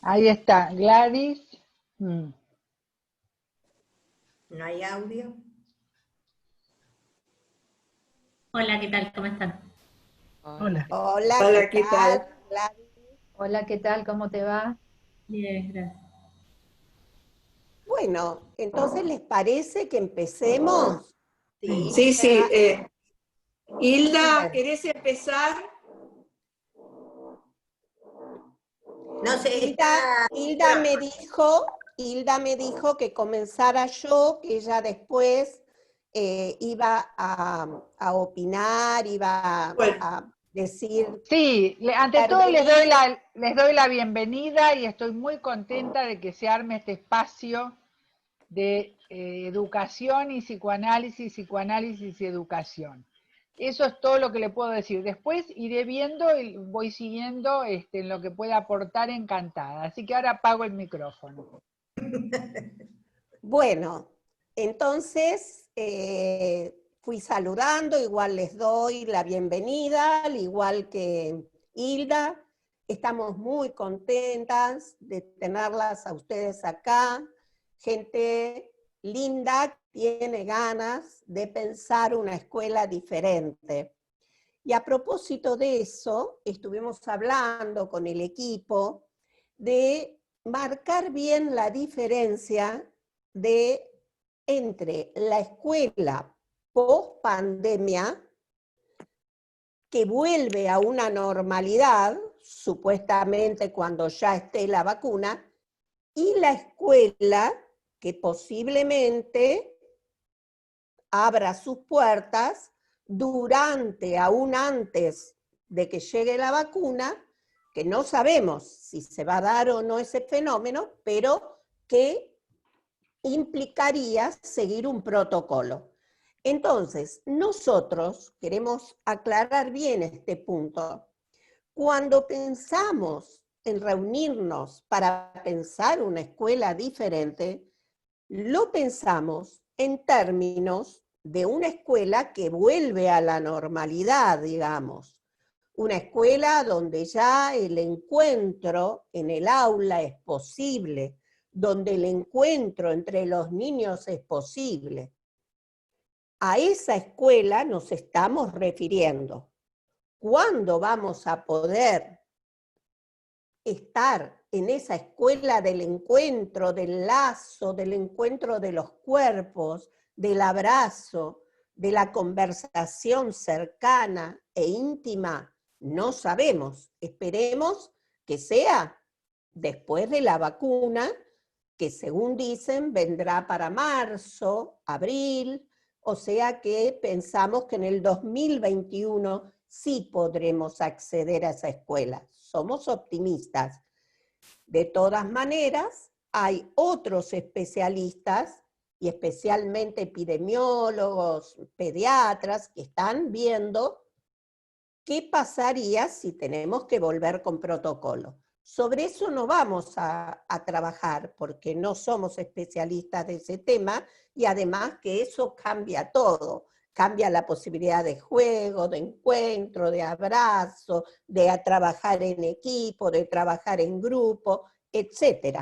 Ahí está, Gladys. Mm. ¿No hay audio? Hola, ¿qué tal? ¿Cómo están? Hola. Hola, ¿qué Hola, ¿qué tal, tal? Gladys? Hola, ¿qué tal? ¿Cómo te va? Bien, gracias. Bueno, entonces, ¿les parece que empecemos? Sí. Sí, sí. Hilda, Bueno, ¿querés empezar? no sé, Hilda me dijo que comenzara yo, que ella después iba a opinar, iba Bueno, a decir, Sí, ante todo intervenir. les doy la bienvenida y estoy muy contenta de que se arme este espacio de educación y psicoanálisis, psicoanálisis y educación. Eso es todo lo que le puedo decir. Después iré viendo y voy siguiendo en lo que pueda aportar, encantada. Así que ahora apago el micrófono. Bueno, entonces fui saludando, igual les doy la bienvenida, al igual que Hilda. Estamos muy contentas de tenerlas a ustedes acá, gente linda, tiene ganas de pensar una escuela diferente. Y a propósito de eso, estuvimos hablando con el equipo de marcar bien la diferencia de entre la escuela post pandemia, que vuelve a una normalidad, supuestamente cuando ya esté la vacuna, y la escuela que posiblemente abra sus puertas durante, aún antes de que llegue la vacuna, que no sabemos si se va a dar o no ese fenómeno, pero que implicaría seguir un protocolo. Entonces, nosotros queremos aclarar bien este punto. Cuando pensamos en reunirnos para pensar una escuela diferente, lo pensamos en términos de una escuela que vuelve a la normalidad, digamos. Una escuela donde ya el encuentro en el aula es posible, donde el encuentro entre los niños es posible. A esa escuela nos estamos refiriendo. ¿Cuándo vamos a poder estar en esa escuela del encuentro, del lazo, del encuentro de los cuerpos, del abrazo, de la conversación cercana e íntima? No sabemos. Esperemos que sea después de la vacuna, que según dicen vendrá para marzo, abril, o sea que pensamos que en el 2021 sí podremos acceder a esa escuela. Somos optimistas. De todas maneras, hay otros especialistas, y especialmente epidemiólogos, pediatras, que están viendo qué pasaría si tenemos que volver con protocolo. Sobre eso no vamos a trabajar porque no somos especialistas de ese tema, y además que eso cambia todo. Cambia la posibilidad de juego, de encuentro, de abrazo, de trabajar en equipo, de trabajar en grupo, etc.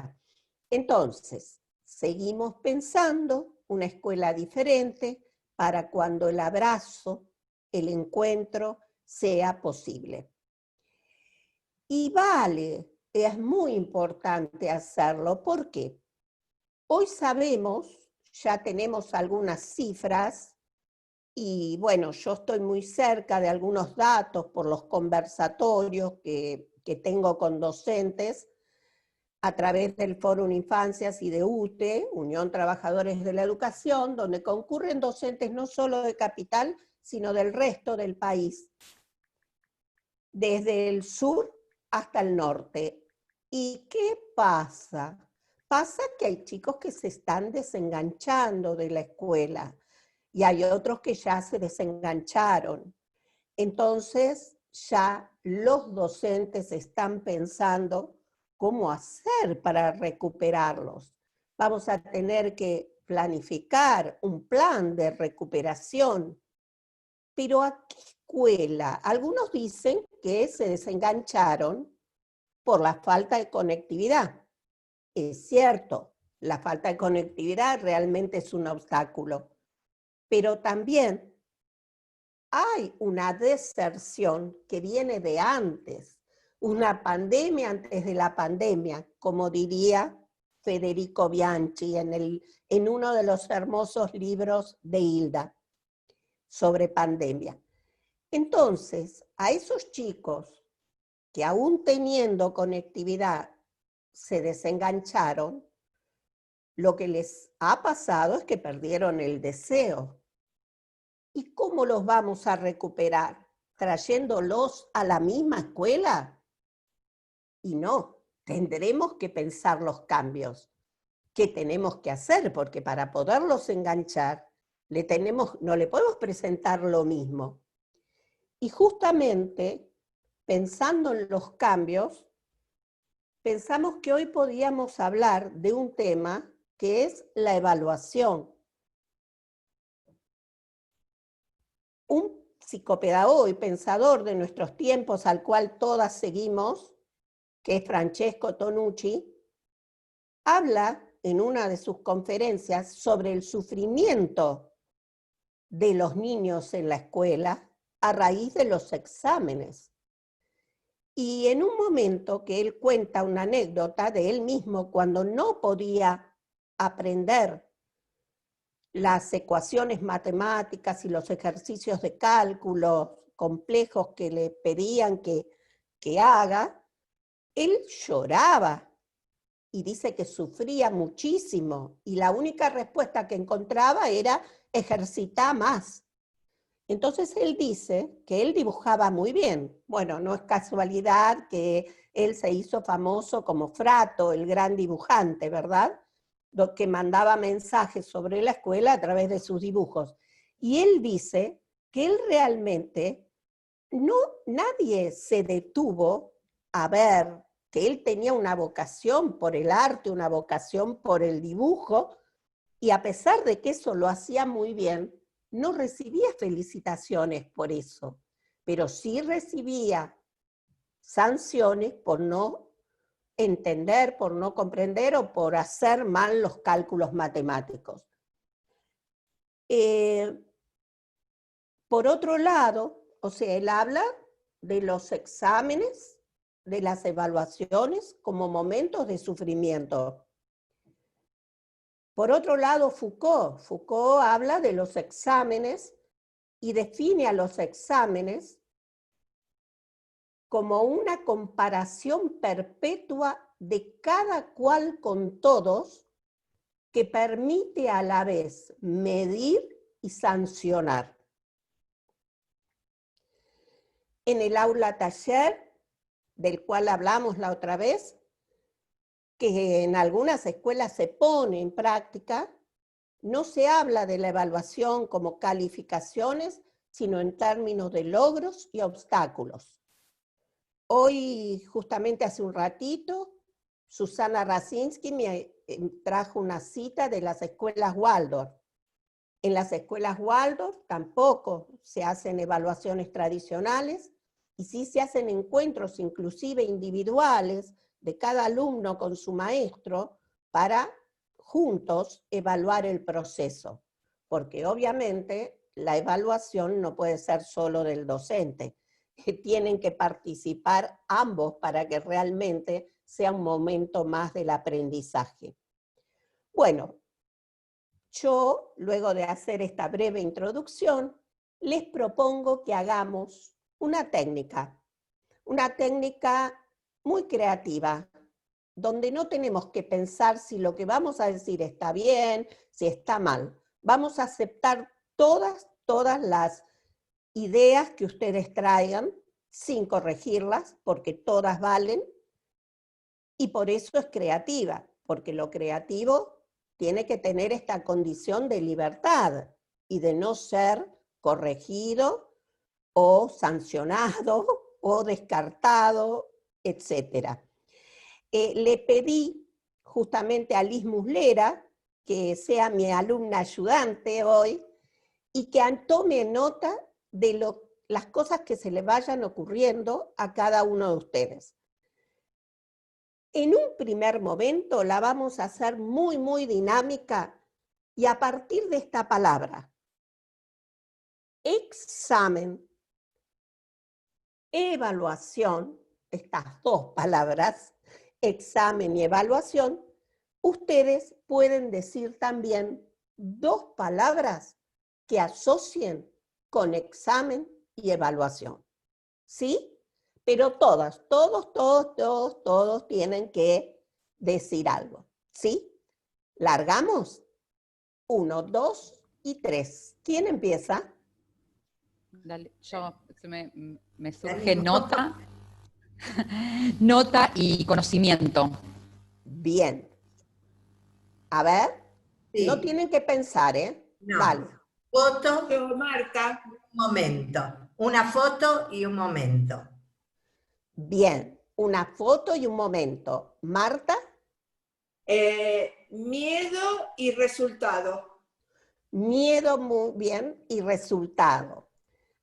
Entonces, seguimos pensando una escuela diferente para cuando el abrazo, el encuentro, sea posible. Y vale, es muy importante hacerlo. ¿Por qué? Hoy sabemos, ya tenemos algunas cifras, y bueno, yo estoy muy cerca de algunos datos por los conversatorios que tengo con docentes a través del Fórum Infancias y de UTE, Unión Trabajadores de la Educación, donde concurren docentes no solo de Capital, sino del resto del país, desde el sur hasta el norte. ¿Y qué pasa? Pasa que hay chicos que se están desenganchando de la escuela y hay otros que ya se desengancharon. Entonces ya los docentes están pensando cómo hacer para recuperarlos. Vamos a tener que planificar un plan de recuperación. Pero ¿a qué escuela? Algunos dicen que se desengancharon por la falta de conectividad. Es cierto, la falta de conectividad realmente es un obstáculo, pero también hay una deserción que viene de antes, una pandemia antes de la pandemia, como diría Federico Bianchi en uno de los hermosos libros de Hilda sobre pandemia. Entonces, a esos chicos que aún teniendo conectividad se desengancharon, lo que les ha pasado es que perdieron el deseo. ¿Y cómo los vamos a recuperar? ¿Trayéndolos a la misma escuela? Y no, tendremos que pensar los cambios que tenemos que hacer, porque para poderlos enganchar, no le podemos presentar lo mismo. Y justamente, pensando en los cambios, pensamos que hoy podíamos hablar de un tema que es la evaluación. Un psicopedagogo y pensador de nuestros tiempos, al cual todas seguimos, que es Francesco Tonucci, habla en una de sus conferencias sobre el sufrimiento de los niños en la escuela a raíz de los exámenes. Y en un momento que él cuenta una anécdota de él mismo cuando no podía aprender las ecuaciones matemáticas y los ejercicios de cálculo complejos que le pedían que haga, él lloraba y dice que sufría muchísimo y la única respuesta que encontraba era ejercitar más. Entonces él dice que él dibujaba muy bien. Bueno, no es casualidad que él se hizo famoso como Frato, el gran dibujante, ¿verdad? Lo que mandaba mensajes sobre la escuela a través de sus dibujos. Y él dice que él realmente, nadie se detuvo a ver que él tenía una vocación por el arte, una vocación por el dibujo, y a pesar de que eso lo hacía muy bien, no recibía felicitaciones por eso, pero sí recibía sanciones por no entender, por no comprender o por hacer mal los cálculos matemáticos. Por otro lado, o sea, él habla de los exámenes, de las evaluaciones como momentos de sufrimiento. Por otro lado, Foucault habla de los exámenes y define a los exámenes como una comparación perpetua de cada cual con todos que permite a la vez medir y sancionar. En el aula taller, del cual hablamos la otra vez, que en algunas escuelas se pone en práctica, no se habla de la evaluación como calificaciones, sino en términos de logros y obstáculos. Hoy, justamente hace un ratito, Susana Rasinski me trajo una cita de las escuelas Waldorf. En las escuelas Waldorf tampoco se hacen evaluaciones tradicionales, y sí se hacen encuentros inclusive individuales de cada alumno con su maestro para juntos evaluar el proceso, porque obviamente la evaluación no puede ser solo del docente, que tienen que participar ambos para que realmente sea un momento más del aprendizaje. Bueno, yo, luego de hacer esta breve introducción, les propongo que hagamos una técnica muy creativa, donde no tenemos que pensar si lo que vamos a decir está bien, si está mal. Vamos a aceptar todas las ideas que ustedes traigan, sin corregirlas, porque todas valen, y por eso es creativa, porque lo creativo tiene que tener esta condición de libertad y de no ser corregido o sancionado o descartado, etc. Le pedí justamente a Liz Muslera que sea mi alumna ayudante hoy y que tome nota de las cosas que se le vayan ocurriendo a cada uno de ustedes. En un primer momento la vamos a hacer muy, muy dinámica y a partir de esta palabra, examen, evaluación, estas dos palabras, examen y evaluación, ustedes pueden decir también dos palabras que asocien con examen y evaluación. ¿Sí? Pero todos tienen que decir algo. ¿Sí? ¿Largamos? 1, 2 y 3. ¿Quién empieza? Dale, me surge nota, nota y conocimiento. Bien. A ver, Sí. no tienen que pensar, ¿eh? No. Dale. Foto, Yo, Marta. un momento. Una foto y un momento. Bien. Una foto y un momento. Marta, Miedo y resultado. miedo, muy bien, y resultado.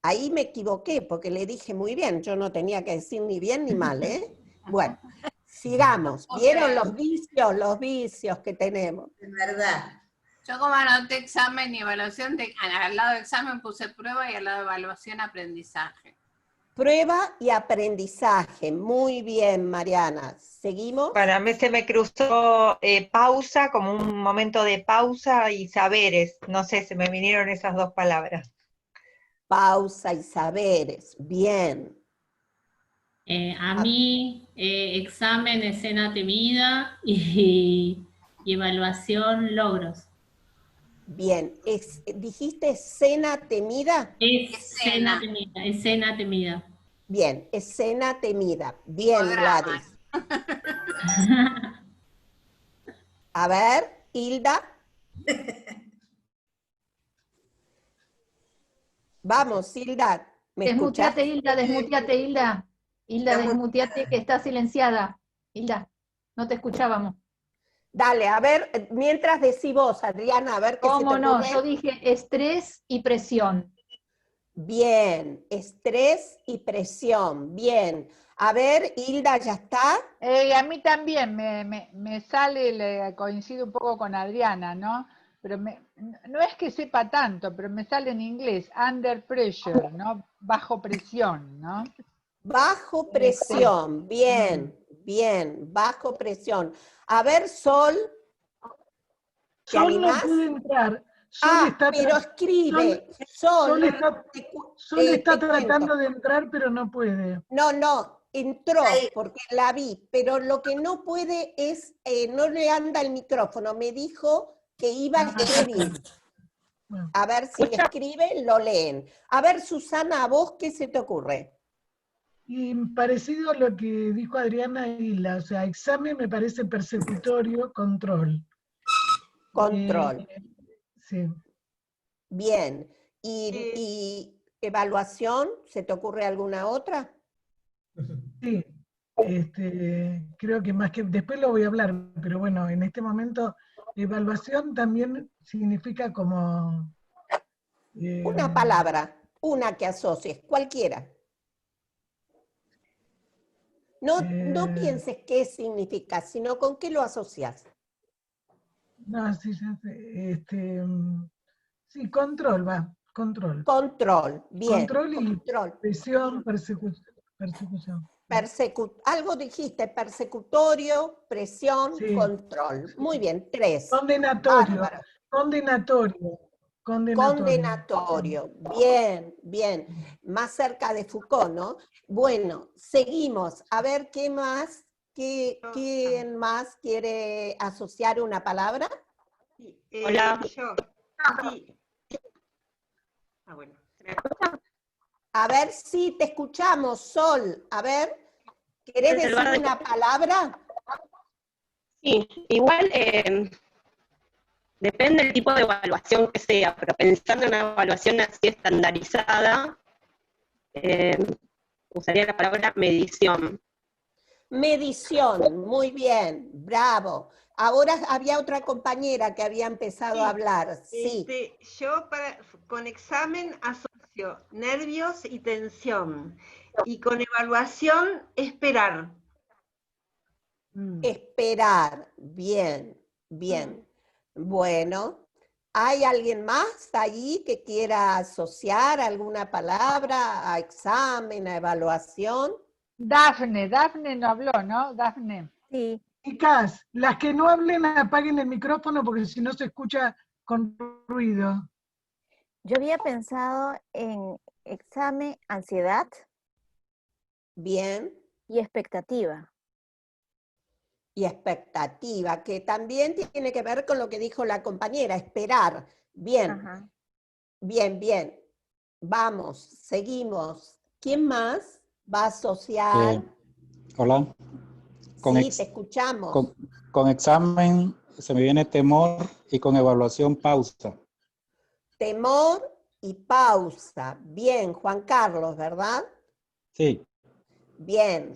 Ahí me equivoqué porque le dije muy bien, yo no tenía que decir ni bien ni mal, ¿eh? Bueno, sigamos. ¿Vieron los vicios que tenemos? De verdad. Yo como anoté examen y evaluación, al lado de examen puse prueba y al lado de evaluación aprendizaje. Prueba y aprendizaje. Muy bien, Mariana. ¿Seguimos? Para mí se me cruzó pausa, como un momento de pausa, y saberes. No sé, se me vinieron esas dos palabras. Pausa y saberes. Bien. A mí, examen, escena temida y evaluación, logros. Bien. ¿Dijiste escena temida? Escena temida, escena temida. Bien. Escena temida. Bien, Gladys. A ver, Hilda. Vamos, Hilda. ¿Me escuchás? Desmuteate, Hilda, desmuteate, Hilda. Hilda, desmuteate que está silenciada. Hilda, no te escuchábamos. Dale, a ver, mientras decís vos, Adriana, a ver qué se te ¿Cómo no? ocurre. Yo dije estrés y presión. Bien, estrés y presión, bien. A ver, Hilda, ¿ya está? A mí también me sale, coincido un poco con Adriana, ¿no? Pero no es que sepa tanto, pero me sale en inglés, under pressure, ¿no? Bajo presión, ¿no? Bajo presión, bien, bien, bajo presión. A ver, Sol, ¿te Sol no animás? puede entrar. Sol Ah, está pero escribe. Sol Sol, está te tratando cuento. de entrar, pero no puede. No, entró porque la vi, pero lo que no puede es, no le anda el micrófono, me dijo que iba a escribir. Bueno. A ver si escribe, lo leen. A ver, Susana, ¿a vos qué se te ocurre? Y parecido a lo que dijo Adriana Isla, o sea, examen me parece persecutorio, control. Control. Sí. Bien. ¿Y evaluación? ¿Se te ocurre alguna otra? Sí. Creo que más que, después lo voy a hablar, pero bueno, en este momento, evaluación también significa como... Una palabra, una que asocies, cualquiera. No pienses qué significa, sino con qué lo asocias. No, sí, ya sé. Sí, control, va, control. Control, bien. Control y control. presión, persecución. Algo dijiste, persecutorio, presión, Sí. control. Muy bien, 3. Condenatorio, Bárbaro. Condenatorio. Bien, bien. Más cerca de Foucault, ¿no? Bueno, seguimos. A ver, ¿qué más? ¿Quién más quiere asociar una palabra? Hola. Yo. Sí. Bueno. A ver si te escuchamos, Sol. A ver, ¿querés decir una palabra? Sí, igual depende del tipo de evaluación que sea, pero pensando en una evaluación así estandarizada, usaría la palabra medición. Medición, muy bien, bravo. Ahora había otra compañera que había empezado a hablar. Sí. Yo con examen asocio nervios y tensión. Y con evaluación, esperar. Esperar. Bien, bien. Bueno, ¿hay alguien más allí que quiera asociar alguna palabra a examen, a evaluación? Dafne no habló, ¿no? Dafne. Sí. Chicas, las que no hablen apaguen el micrófono porque si no se escucha con ruido. Yo había pensado en examen, ansiedad. Bien. Y expectativa. Y expectativa, que también tiene que ver con lo que dijo la compañera, esperar. Bien, Ajá. bien, bien. Vamos, seguimos. ¿Quién más va a asociar? Hola. Sí, te escuchamos. Con examen se me viene temor y con evaluación pausa. Temor y pausa. Bien, Juan Carlos, ¿verdad? Sí. Bien,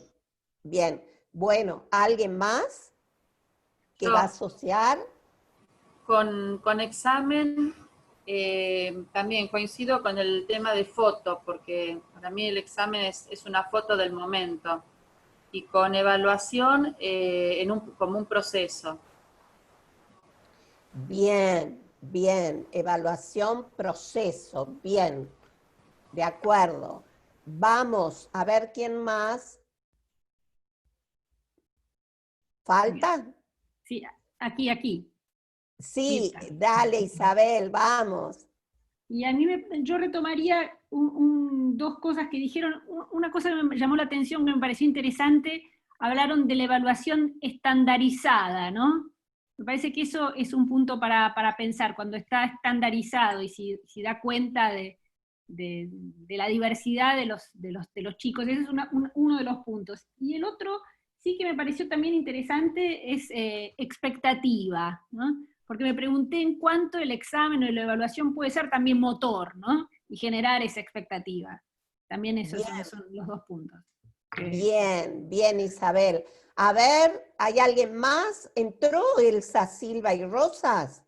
bien. Bueno, ¿alguien más que va a asociar? Con examen, también coincido con el tema de foto, porque para mí el examen es una foto del momento. Y con evaluación como un proceso. Bien, bien. Evaluación, proceso. Bien. De acuerdo. Vamos a ver quién más. ¿Falta? Sí, aquí. Sí, Mirta. dale Isabel, vamos. Y a mí yo retomaría dos cosas que dijeron. Una cosa que me llamó la atención, que me pareció interesante, hablaron de la evaluación estandarizada, ¿no? Me parece que eso es un punto para pensar, cuando está estandarizado y si da cuenta de la diversidad de los chicos. Ese es uno de los puntos. Y el otro, sí que me pareció también interesante, es expectativa, ¿no? Porque me pregunté en cuánto el examen o la evaluación puede ser también motor, ¿no? Y generar esa expectativa. También esos son los dos puntos. Bien, bien Isabel. A ver, ¿hay alguien más? ¿Entró Elsa Silva y Rosas?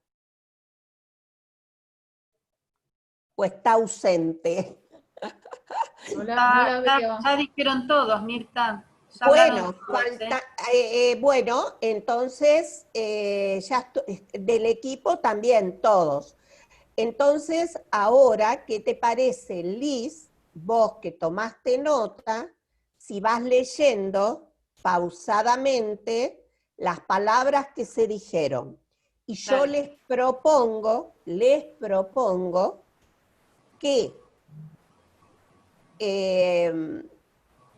¿O está ausente? Ya dijeron todos, Mirta. Ya Bueno, todos, bueno, entonces ya del equipo también todos. Entonces, ahora, ¿qué te parece, Liz? Vos que tomaste nota, si vas leyendo pausadamente las palabras que se dijeron. Y yo les propongo que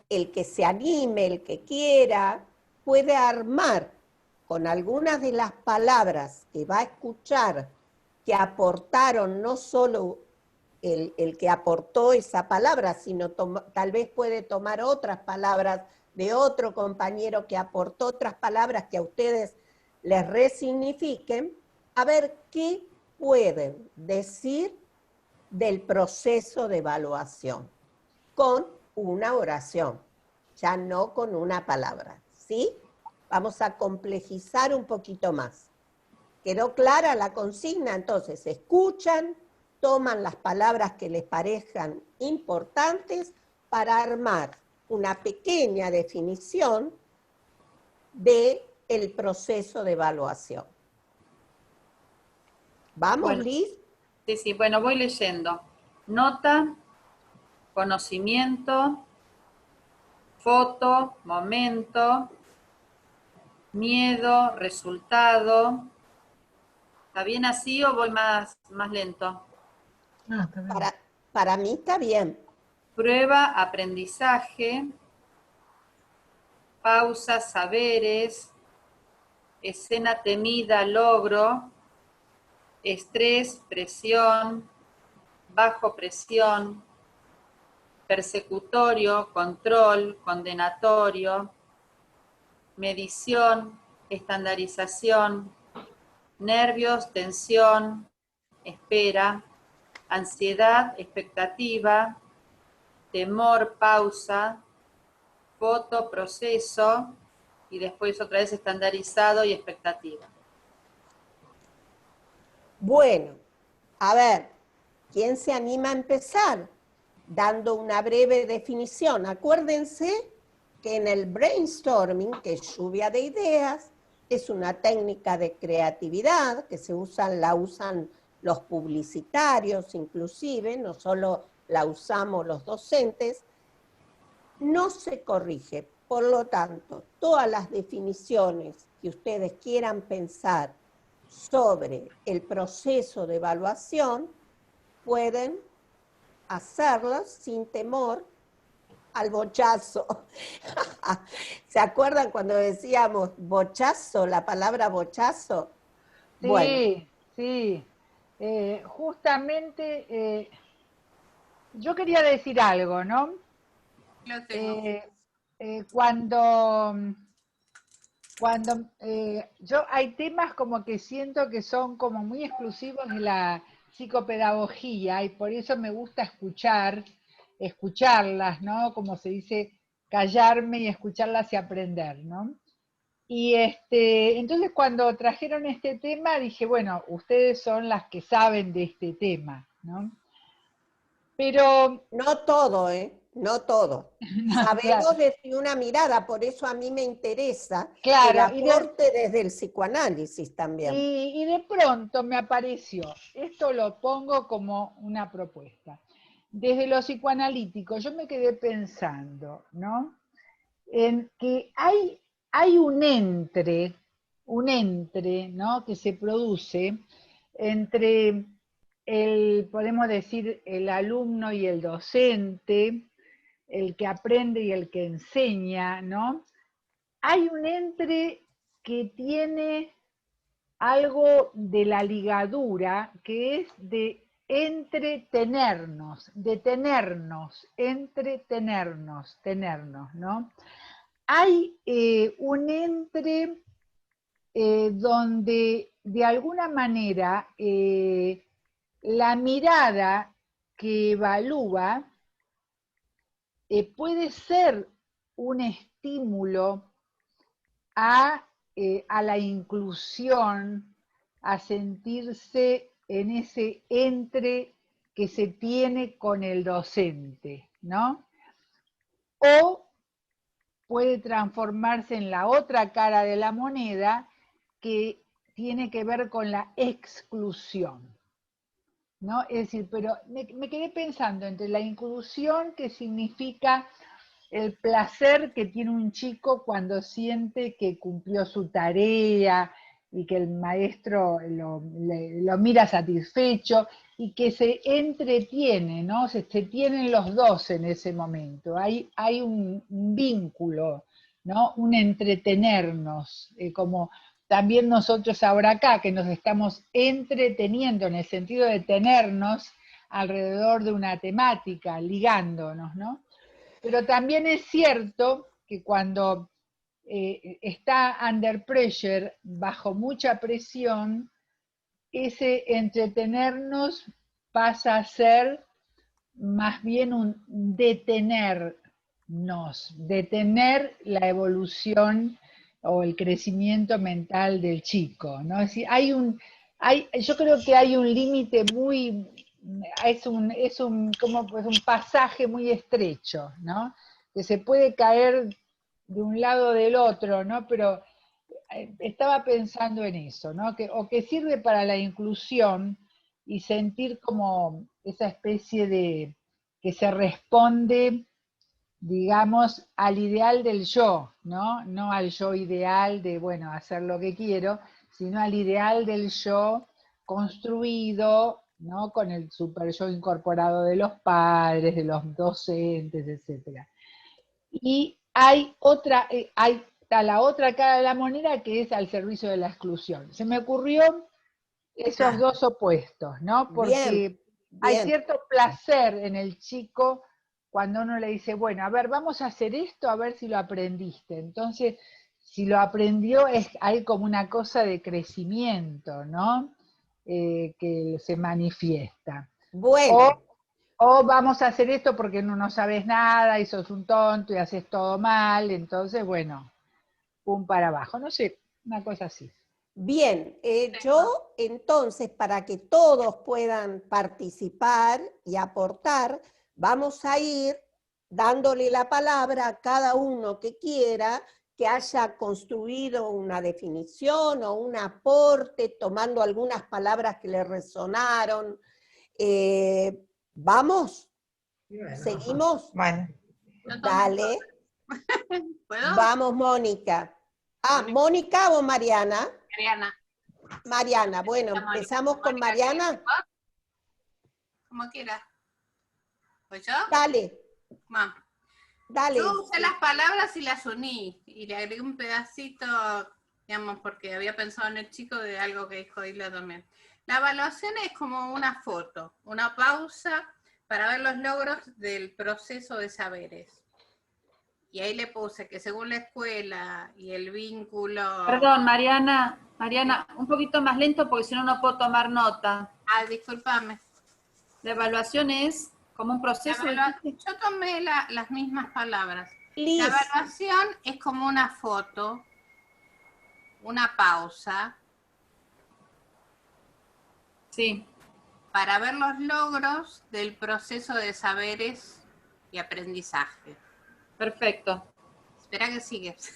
el que se anime, el que quiera, puede armar con algunas de las palabras que va a escuchar, que aportaron no solo el que aportó esa palabra, sino tal vez puede tomar otras palabras de otro compañero que aportó otras palabras que a ustedes les resignifiquen, a ver qué pueden decir del proceso de evaluación, con una oración, ya no con una palabra, ¿sí? Vamos a complejizar un poquito más. ¿Quedó clara la consigna? Entonces, escuchan, toman las palabras que les parezcan importantes para armar una pequeña definición del proceso de evaluación. ¿Vamos, bueno, Liz? Sí, bueno, voy leyendo. Nota, conocimiento, foto, momento, miedo, resultado. ¿Está bien así o voy más lento? No, está bien. Para mí está bien. Prueba, aprendizaje, pausa, saberes, escena temida, logro, estrés, presión, bajo presión, persecutorio, control, condenatorio, medición, estandarización, nervios, tensión, espera, ansiedad, expectativa, temor, pausa, foto, proceso, y después otra vez estandarizado y expectativa. Bueno, a ver, ¿quién se anima a empezar? Dando una breve definición. Acuérdense que en el brainstorming, que es lluvia de ideas, es una técnica de creatividad que la usan los publicitarios inclusive, no solo la usamos los docentes, no se corrige. Por lo tanto, todas las definiciones que ustedes quieran pensar sobre el proceso de evaluación pueden hacerlas sin temor al bochazo. ¿Se acuerdan cuando decíamos bochazo, la palabra bochazo? Sí, Bueno. sí. Justamente yo quería decir algo, ¿no? Lo tengo. Cuando yo hay temas como que siento que son como muy exclusivos de la psicopedagogía y por eso me gusta escucharlas, ¿no? Como se dice, callarme y escucharlas y aprender, ¿no? Y entonces cuando trajeron este tema dije, bueno, ustedes son las que saben de este tema, ¿no? Pero... No todo, no todo. Sabemos claro. desde una mirada, por eso a mí me interesa Claro, el aporte desde el psicoanálisis también. Y de pronto me apareció, esto lo pongo como una propuesta. Desde lo psicoanalítico yo me quedé pensando, ¿no? En que hay un entre, ¿no? Que se produce entre podemos decir, el alumno y el docente, el que aprende y el que enseña, ¿no? Hay un entre que tiene algo de la ligadura, que es de entretenernos, tenernos, ¿no? Hay un entre donde de alguna manera la mirada que evalúa puede ser un estímulo a la inclusión, a sentirse en ese entre que se tiene con el docente, ¿no? O puede transformarse en la otra cara de la moneda que tiene que ver con la exclusión, ¿no? Es decir, pero me quedé pensando entre la inclusión, que significa el placer que tiene un chico cuando siente que cumplió su tarea y que el maestro lo mira satisfecho y que se entretiene, ¿no? Se tienen los dos en ese momento. Hay un vínculo, ¿no? Un entretenernos, como también nosotros ahora acá, que nos estamos entreteniendo en el sentido de tenernos alrededor de una temática, ligándonos, ¿no? Pero también es cierto que cuando está under pressure, bajo mucha presión, ese entretenernos pasa a ser más bien un detener la evolución o el crecimiento mental del chico, ¿no? Es decir, yo creo que hay un límite muy, es un pasaje muy estrecho, ¿no? Que se puede caer de un lado o del otro, ¿no? Pero estaba pensando en eso, ¿no? O que sirve para la inclusión y sentir como esa especie de que se responde, digamos, al ideal del yo, ¿no? No al yo ideal de, bueno, hacer lo que quiero, sino al ideal del yo construido, ¿no? Con el super yo incorporado de los padres, de los docentes, etc. Y hay la otra cara de la moneda que es al servicio de la exclusión. Se me ocurrió esos dos opuestos, ¿no? Porque hay cierto placer en el chico cuando uno le dice, bueno, a ver, vamos a hacer esto, a ver si lo aprendiste. Entonces, si lo aprendió, hay como una cosa de crecimiento, ¿no? Que se manifiesta. Bueno. O vamos a hacer esto porque no sabes nada y sos un tonto y haces todo mal, entonces, bueno, pum para abajo. No sé, una cosa así. Bien, yo entonces, para que todos puedan participar y aportar, vamos a ir dándole la palabra a cada uno que quiera, que haya construido una definición o un aporte, tomando algunas palabras que le resonaron. ¿Vamos? ¿Seguimos? Bueno. Dale. ¿Puedo? Vamos, Mónica. ¿Mónica o Mariana? Mariana. Mariana, bueno, empezamos con Mariana. Como quiera. ¿Pues yo? Dale. Dale. Yo usé las palabras y las uní, y le agregué un pedacito, digamos, porque había pensado en el chico de algo que dijo Hilda también. La evaluación es como una foto, una pausa para ver los logros del proceso de saberes. Y ahí le puse que según la escuela y el vínculo... Perdón, Mariana, un poquito más lento porque si no, no puedo tomar nota. Discúlpame. La evaluación es como un proceso... Yo tomé las mismas palabras. Liz. La evaluación es como una foto, una pausa. Sí. Para ver los logros del proceso de saberes y aprendizaje. Perfecto. Espera que sigues.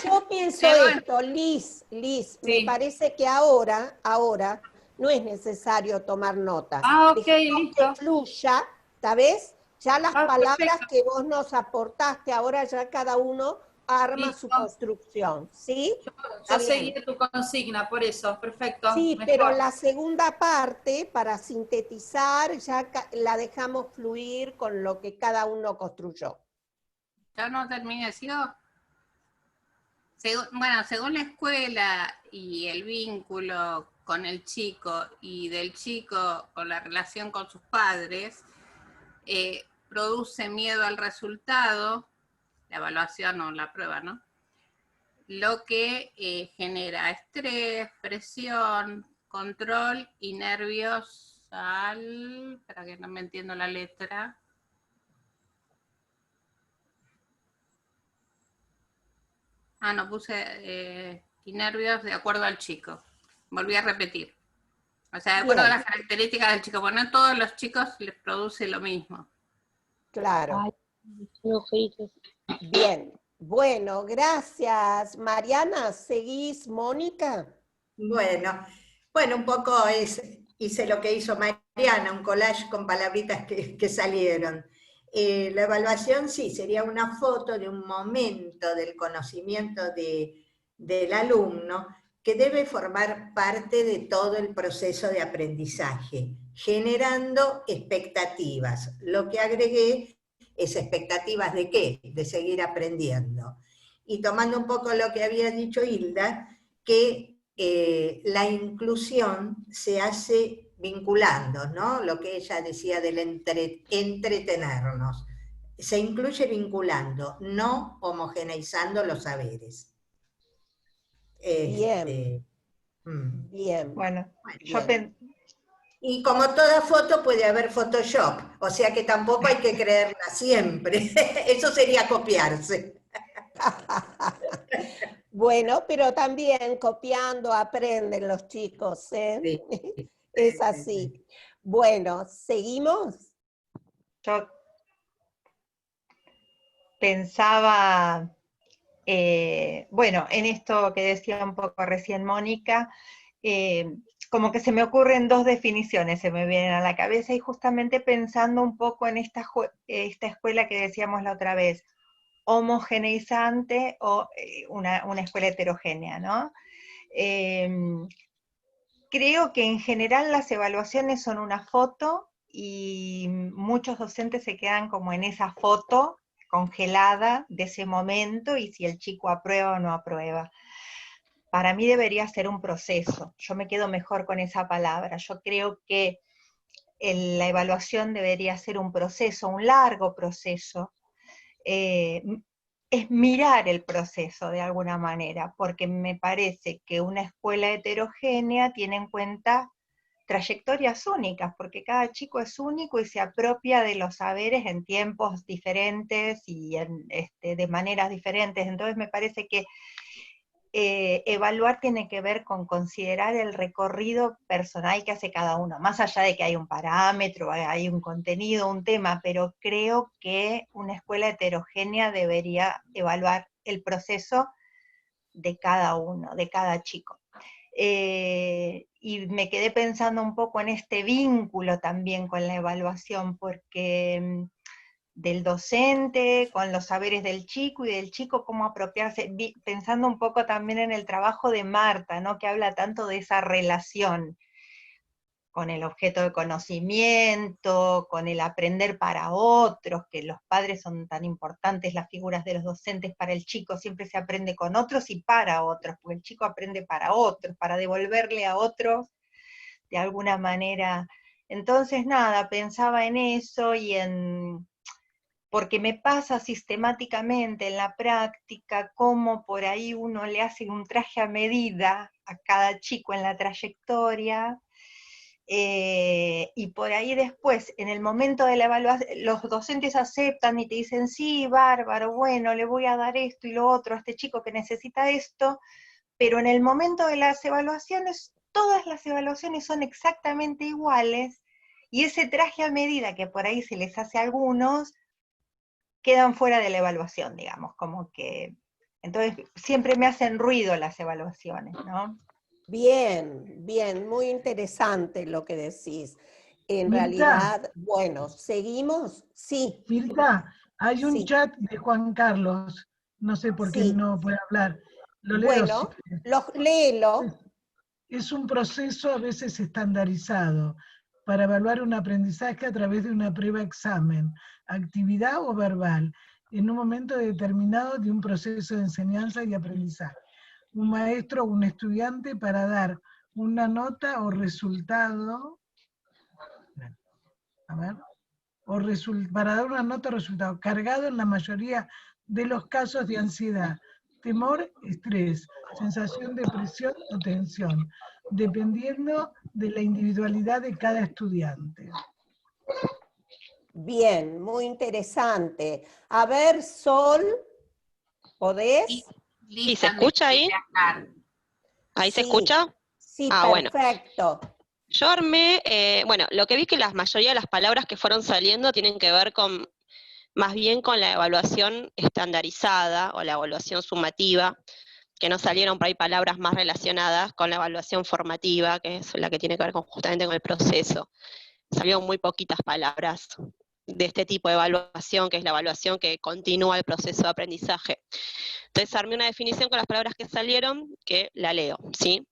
Yo pienso esto, Liz, me parece que ahora no es necesario tomar notas. Ok, listo. Que fluya, ¿sabes? Ya las palabras que vos nos aportaste, ahora ya cada uno arma su construcción, ¿sí? Yo seguí tu consigna, por eso, perfecto. Sí, mejor. pero la segunda parte, para sintetizar, ya la dejamos fluir con lo que cada uno construyó. Ya no terminé, ¿sigo? Según la escuela y el vínculo con el chico y del chico con la relación con sus padres, produce miedo al resultado, la evaluación o la prueba, ¿no? Lo que genera estrés, presión, control y nervios espera que no me entiendo la letra. No puse y nervios de acuerdo al chico. Volví a repetir. O sea, de acuerdo a las características del chico. Porque no a todos los chicos les produce lo mismo. Claro. Bien. Bueno, gracias. Mariana, ¿seguís, Mónica? Bueno, un poco hice lo que hizo Mariana, un collage con palabritas que salieron. La evaluación sí, sería una foto de un momento del conocimiento del alumno que debe formar parte de todo el proceso de aprendizaje, generando expectativas. Lo que agregué es expectativas de qué, de seguir aprendiendo. Y tomando un poco lo que había dicho Hilda, que la inclusión se hace vinculando, ¿no? Lo que ella decía del entretenernos. Se incluye vinculando, no homogeneizando los saberes. Bien. Bien. Bueno, y como toda foto puede haber Photoshop, o sea que tampoco hay que creerla siempre. Eso sería copiarse. Bueno, pero también copiando aprenden los chicos, ¿eh? Sí. Es así. Bueno, ¿seguimos? Yo pensaba, en esto que decía un poco recién Mónica, como que se me ocurren dos definiciones, se me vienen a la cabeza, y justamente pensando un poco en esta escuela que decíamos la otra vez, homogeneizante o una escuela heterogénea, ¿no? Creo que en general las evaluaciones son una foto y muchos docentes se quedan como en esa foto congelada de ese momento y si el chico aprueba o no aprueba. Para mí debería ser un proceso, yo me quedo mejor con esa palabra, yo creo que la evaluación debería ser un proceso, un largo proceso, es mirar el proceso de alguna manera, porque me parece que una escuela heterogénea tiene en cuenta trayectorias únicas, porque cada chico es único y se apropia de los saberes en tiempos diferentes y de maneras diferentes, entonces me parece que evaluar tiene que ver con considerar el recorrido personal que hace cada uno, más allá de que hay un parámetro, hay un contenido, un tema, pero creo que una escuela heterogénea debería evaluar el proceso de cada uno, de cada chico. Y me quedé pensando un poco en este vínculo también con la evaluación, porque del docente, con los saberes del chico y del chico, cómo apropiarse, pensando un poco también en el trabajo de Marta, ¿no? Que habla tanto de esa relación con el objeto de conocimiento, con el aprender para otros, que los padres son tan importantes, las figuras de los docentes para el chico, siempre se aprende con otros y para otros, porque el chico aprende para otros, para devolverle a otros de alguna manera. Entonces, nada, pensaba en eso y porque me pasa sistemáticamente en la práctica cómo por ahí uno le hace un traje a medida a cada chico en la trayectoria, y por ahí después, en el momento de la evaluación, los docentes aceptan y te dicen, sí, bárbaro, bueno, le voy a dar esto y lo otro a este chico que necesita esto, pero en el momento de las evaluaciones, todas las evaluaciones son exactamente iguales, y ese traje a medida que por ahí se les hace a algunos, quedan fuera de la evaluación, digamos, como que, entonces siempre me hacen ruido las evaluaciones, ¿no? Bien, bien, muy interesante lo que decís. En Mirta. realidad, bueno, ¿seguimos? Sí. Mirta, hay un Sí. chat de Juan Carlos, no sé por qué Sí. no puede hablar. Lo leo. Bueno, léelo. Es un proceso a veces estandarizado para evaluar un aprendizaje a través de una prueba examen, actividad o verbal, en un momento determinado de un proceso de enseñanza y aprendizaje. Un maestro o un estudiante para dar una nota o resultado, para dar una nota o resultado, cargado en la mayoría de los casos de ansiedad, temor, estrés, sensación de presión o tensión, dependiendo de la individualidad de cada estudiante. Bien, muy interesante. A ver, Sol, ¿podés? ¿Y se escucha ahí? ¿Ahí se escucha? Sí, Bueno. perfecto. Yo armé, bueno, lo que vi que la mayoría de las palabras que fueron saliendo tienen que ver con, más bien con la evaluación estandarizada o la evaluación sumativa, que no salieron por ahí palabras más relacionadas con la evaluación formativa, que es la que tiene que ver justamente con el proceso. Salieron muy poquitas palabras de este tipo de evaluación, que es la evaluación que continúa el proceso de aprendizaje. Entonces armé una definición con las palabras que salieron, que la leo, ¿sí?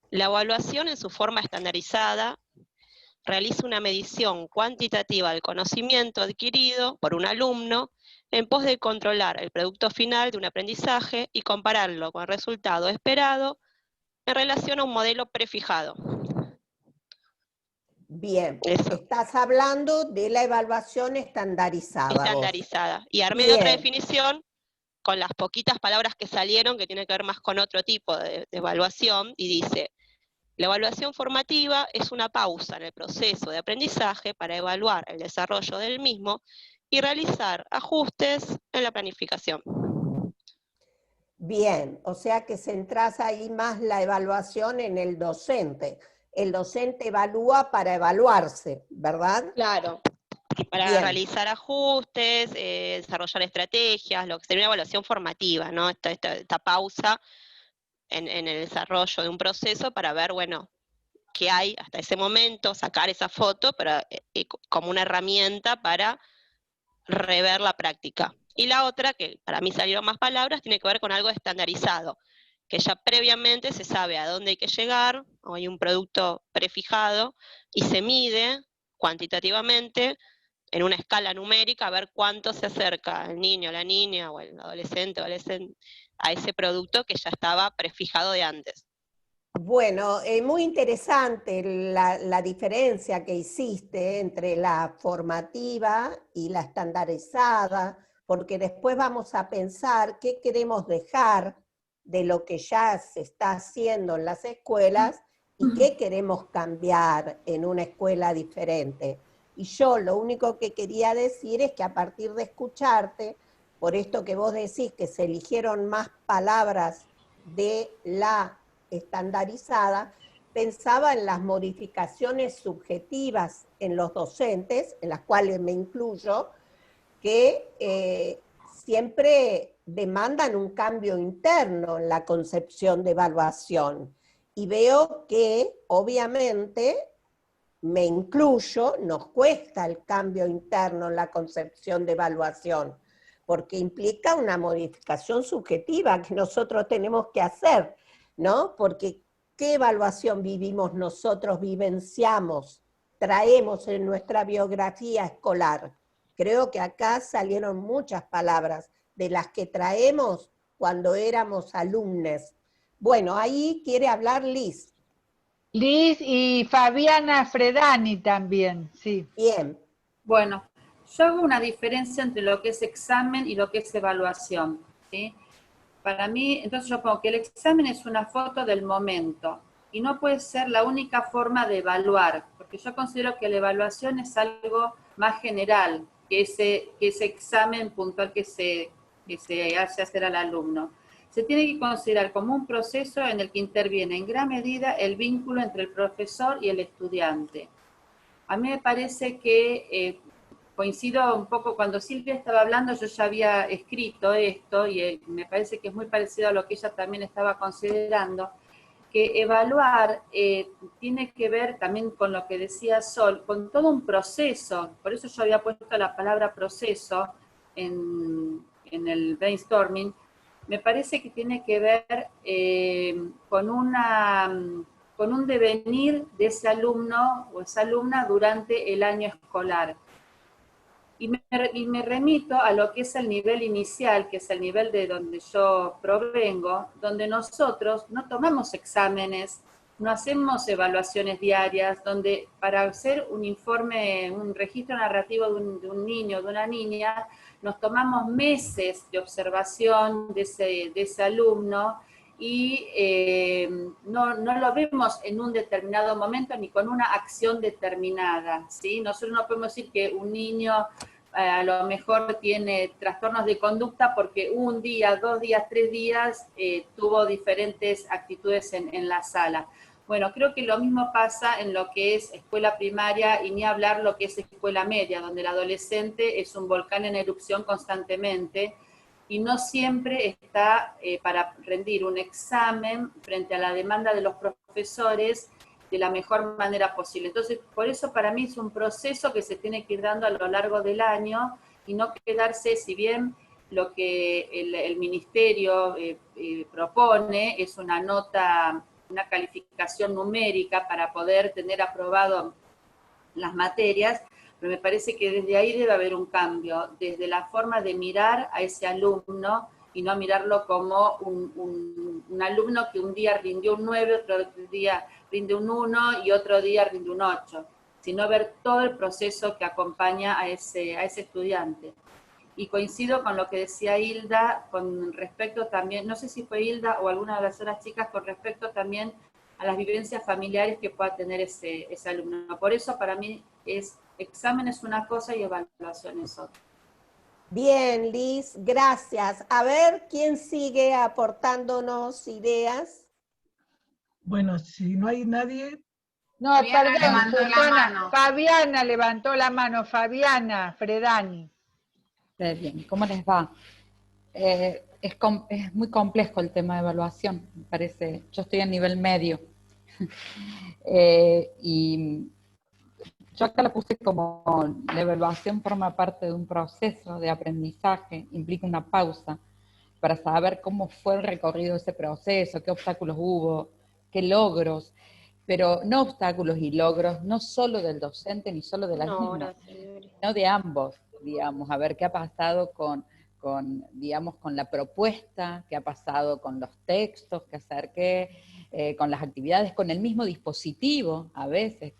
La evaluación en su forma estandarizada realiza una medición cuantitativa del conocimiento adquirido por un alumno en pos de controlar el producto final de un aprendizaje y compararlo con el resultado esperado en relación a un modelo prefijado. Bien, Eso. estás hablando de la evaluación estandarizada. Estandarizada. Y armé otra definición con las poquitas palabras que salieron, que tiene que ver más con otro tipo de evaluación, y dice: la evaluación formativa es una pausa en el proceso de aprendizaje para evaluar el desarrollo del mismo y realizar ajustes en la planificación. Bien, o sea que centrás ahí más la evaluación en el docente. El docente evalúa para evaluarse, ¿verdad? Claro. Y para realizar ajustes, desarrollar estrategias, lo que sería una evaluación formativa, ¿no? Esta pausa en el desarrollo de un proceso para ver, bueno, qué hay hasta ese momento, sacar esa foto como una herramienta para rever la práctica. Y la otra, que para mí salieron más palabras, tiene que ver con algo estandarizado, que ya previamente se sabe a dónde hay que llegar, o hay un producto prefijado, y se mide cuantitativamente en una escala numérica a ver cuánto se acerca el niño, la niña, o el adolescente a ese producto que ya estaba prefijado de antes. Bueno, muy interesante la diferencia que hiciste entre la formativa y la estandarizada, porque después vamos a pensar qué queremos dejar de lo que ya se está haciendo en las escuelas y qué queremos cambiar en una escuela diferente. Y yo lo único que quería decir es que a partir de escucharte, por esto que vos decís que se eligieron más palabras de la estandarizada, pensaba en las modificaciones subjetivas en los docentes, en las cuales me incluyo, que siempre demandan un cambio interno en la concepción de evaluación. Y veo que, obviamente, me incluyo, nos cuesta el cambio interno en la concepción de evaluación, porque implica una modificación subjetiva que nosotros tenemos que hacer, ¿no? Porque ¿qué evaluación vivimos nosotros, vivenciamos, traemos en nuestra biografía escolar? Creo que acá salieron muchas palabras de las que traemos cuando éramos alumnos. Bueno, ahí quiere hablar Liz. Liz y Fabiana Fredani también, sí. Bien. Bueno, yo hago una diferencia entre lo que es examen y lo que es evaluación, ¿sí? Para mí, entonces yo pongo que el examen es una foto del momento y no puede ser la única forma de evaluar, porque yo considero que la evaluación es algo más general que ese examen puntual que se hace hacer al alumno. Se tiene que considerar como un proceso en el que interviene en gran medida el vínculo entre el profesor y el estudiante. A mí me parece que coincido un poco, cuando Silvia estaba hablando yo ya había escrito esto y me parece que es muy parecido a lo que ella también estaba considerando, que evaluar tiene que ver también con lo que decía Sol, con todo un proceso, por eso yo había puesto la palabra proceso en el brainstorming. Me parece que tiene que ver con un devenir de ese alumno o esa alumna durante el año escolar. Y me remito a lo que es el nivel inicial, que es el nivel de donde yo provengo, donde nosotros no tomamos exámenes, no hacemos evaluaciones diarias, donde para hacer un informe, un registro narrativo de un niño, de una niña, nos tomamos meses de observación de ese alumno y no lo vemos en un determinado momento ni con una acción determinada, ¿sí? Nosotros no podemos decir que un niño a lo mejor tiene trastornos de conducta porque un día, 2 días, 3 días tuvo diferentes actitudes en la sala. Bueno, creo que lo mismo pasa en lo que es escuela primaria y ni hablar lo que es escuela media, donde el adolescente es un volcán en erupción constantemente y no siempre está para rendir un examen frente a la demanda de los profesores de la mejor manera posible. Entonces, por eso para mí es un proceso que se tiene que ir dando a lo largo del año y no quedarse, si bien lo que el ministerio propone es una nota, una calificación numérica para poder tener aprobado las materias, pero me parece que desde ahí debe haber un cambio, desde la forma de mirar a ese alumno y no mirarlo como un alumno que un día rindió un 9, otro día rinde un 1 y otro día rinde un 8, sino ver todo el proceso que acompaña a ese estudiante. Y coincido con lo que decía Hilda con respecto también, no sé si fue Hilda o alguna de las otras chicas, con respecto también a las vivencias familiares que pueda tener ese alumno. Por eso para mí examen es una cosa y evaluación es otra. Bien, Liz, gracias. A ver, ¿quién sigue aportándonos ideas? Bueno, si no hay nadie... No, Fabiana perdón, levantó la Susana, mano. Fabiana levantó la mano, Fabiana Fredani. Bien, ¿cómo les va? Es muy complejo el tema de evaluación, me parece. Yo estoy a nivel medio. Y yo acá la puse como la evaluación forma parte de un proceso de aprendizaje, implica una pausa para saber cómo fue el recorrido de ese proceso, qué obstáculos hubo, qué logros, pero no obstáculos y logros, no solo del docente ni solo del alumno, sino de ambos, digamos, a ver qué ha pasado con la propuesta, qué ha pasado con los textos que acerqué, con las actividades, con el mismo dispositivo, a veces,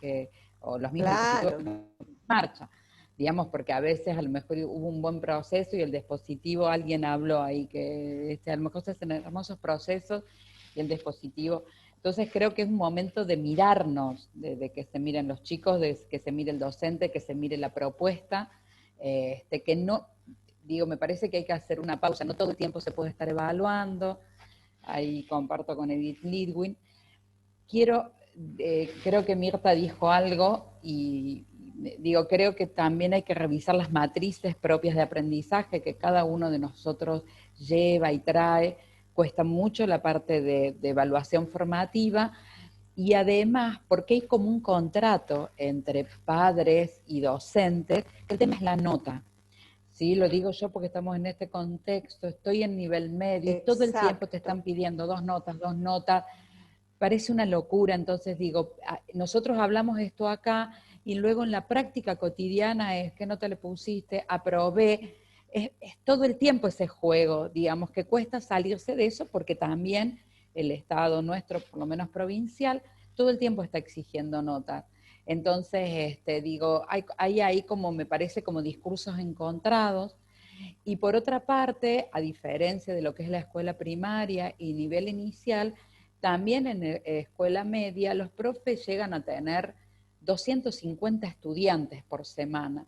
o los mismos dispositivos en marcha, digamos, porque a veces a lo mejor hubo un buen proceso y el dispositivo, alguien habló ahí, que a lo mejor se hacen hermosos procesos y el dispositivo. Entonces creo que es un momento de mirarnos, de que se miren los chicos, de que se mire el docente, que se mire la propuesta, que no, digo, me parece que hay que hacer una pausa, no todo el tiempo se puede estar evaluando, ahí comparto con Edith Lidwin. Creo que Mirta dijo algo y digo, creo que también hay que revisar las matrices propias de aprendizaje que cada uno de nosotros lleva y trae. Cuesta mucho la parte de evaluación formativa y además porque hay como un contrato entre padres y docentes, que el tema es la nota. Sí, lo digo yo porque estamos en este contexto, estoy en nivel medio, y todo el tiempo te están pidiendo 2 notas, parece una locura. Entonces digo, nosotros hablamos esto acá y luego en la práctica cotidiana es ¿qué nota le pusiste? Aprobé, es todo el tiempo ese juego, digamos, que cuesta salirse de eso porque también el Estado nuestro, por lo menos provincial, todo el tiempo está exigiendo notas. Entonces, digo, hay ahí como, me parece, como discursos encontrados. Y por otra parte, a diferencia de lo que es la escuela primaria y nivel inicial, también en escuela media los profes llegan a tener 250 estudiantes por semana.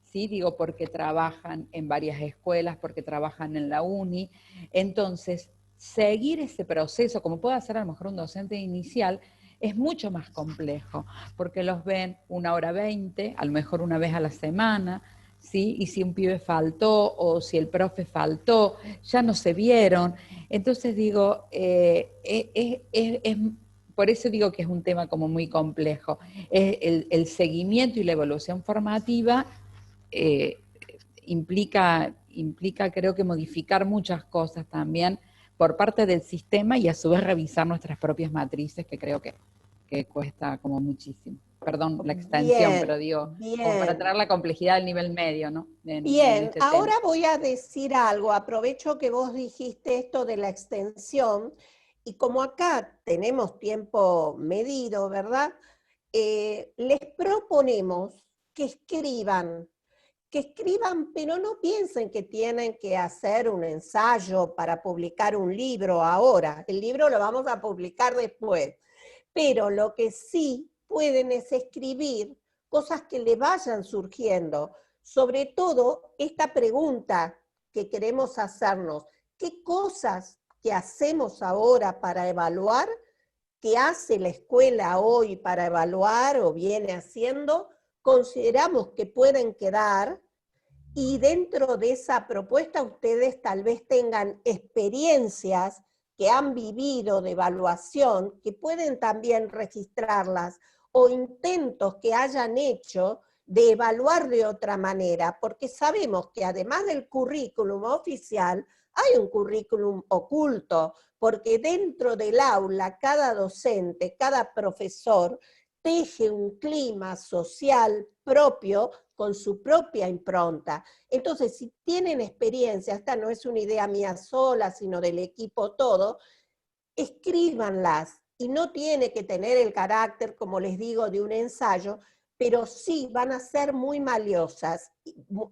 ¿Sí? Digo, porque trabajan en varias escuelas, porque trabajan en la uni. Entonces, seguir ese proceso, como puede hacer a lo mejor un docente inicial, es mucho más complejo, porque los ven 1h20, a lo mejor una vez a la semana, ¿sí? Y si un pibe faltó o si el profe faltó, ya no se vieron. Entonces digo, por eso digo que es un tema como muy complejo. El seguimiento y la evaluación formativa implica creo que modificar muchas cosas también por parte del sistema y a su vez revisar nuestras propias matrices, que creo que cuesta como muchísimo. Perdón la extensión, Bien, pero digo, bien. como para traer la complejidad al nivel medio, ¿no? Bien, este ahora tema. voy a decir algo, aprovecho que vos dijiste esto de la extensión, y como acá tenemos tiempo medido, ¿verdad? Les proponemos que escriban, pero no piensen que tienen que hacer un ensayo para publicar un libro ahora. El libro lo vamos a publicar después. Pero lo que sí pueden es escribir cosas que le vayan surgiendo. Sobre todo, esta pregunta que queremos hacernos, ¿qué cosas que hacemos ahora para evaluar, que hace la escuela hoy para evaluar o viene haciendo, consideramos que pueden quedar? Y dentro de esa propuesta ustedes tal vez tengan experiencias que han vivido de evaluación, que pueden también registrarlas, o intentos que hayan hecho de evaluar de otra manera, porque sabemos que además del currículum oficial, hay un currículum oculto, porque dentro del aula cada docente, cada profesor, teje un clima social propio con su propia impronta. Entonces, si tienen experiencia, esta no es una idea mía sola, sino del equipo todo, escríbanlas, y no tiene que tener el carácter, como les digo, de un ensayo, pero sí van a ser muy valiosas,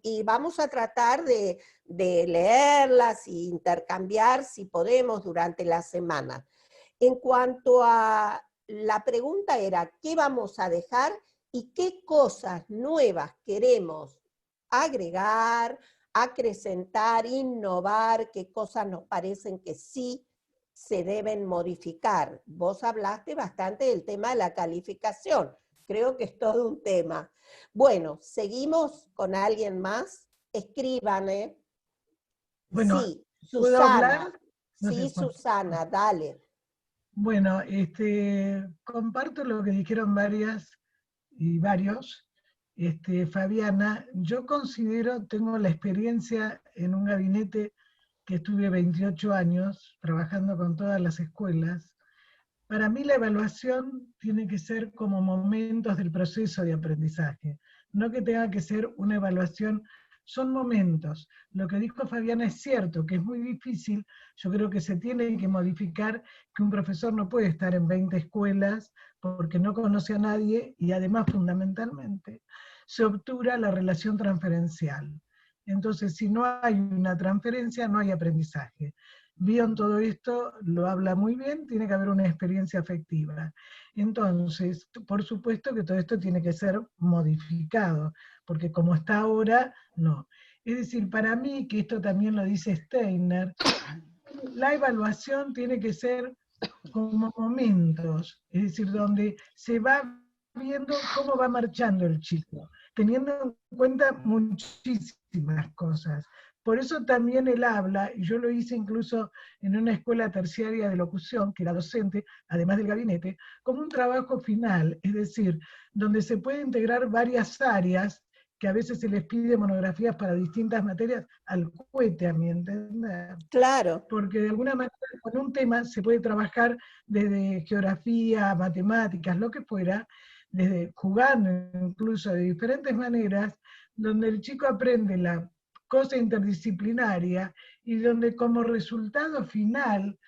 y vamos a tratar de leerlas e intercambiar, si podemos, durante la semana. En cuanto a la pregunta era, ¿qué vamos a dejar y qué cosas nuevas queremos agregar, acrecentar, innovar, qué cosas nos parecen que sí se deben modificar? Vos hablaste bastante del tema de la calificación, creo que es todo un tema. Bueno, seguimos con alguien más, escriban, ¿eh? Bueno, Sí, ¿puedo Susana, hablar? No sí, sé cuánto. Susana, dale. Bueno, comparto lo que dijeron varios. Fabiana, yo considero, tengo la experiencia en un gabinete que estuve 28 años trabajando con todas las escuelas. Para mí la evaluación tiene que ser como momentos del proceso de aprendizaje, no que tenga que ser una evaluación, son momentos. Lo que dijo Fabiana es cierto, que es muy difícil, yo creo que se tiene que modificar, que un profesor no puede estar en 20 escuelas porque no conoce a nadie, y además fundamentalmente se obtura la relación transferencial. Entonces, si no hay una transferencia, no hay aprendizaje. Bion todo esto lo habla muy bien, tiene que haber una experiencia afectiva. Entonces, por supuesto que todo esto tiene que ser modificado, porque como está ahora, no. Es decir, para mí, que esto también lo dice Steiner, la evaluación tiene que ser como momentos, es decir, donde se va viendo cómo va marchando el chico, teniendo en cuenta muchísimas cosas. Por eso también él habla, y yo lo hice incluso en una escuela terciaria de locución, que era docente, además del gabinete, como un trabajo final, es decir, donde se puede integrar varias áreas, que a veces se les pide monografías para distintas materias, al cohete, a mi entender. Claro. Porque de alguna manera con un tema se puede trabajar desde geografía, matemáticas, lo que fuera, desde jugando incluso de diferentes maneras, donde el chico aprende la cosa interdisciplinaria y donde como resultado final,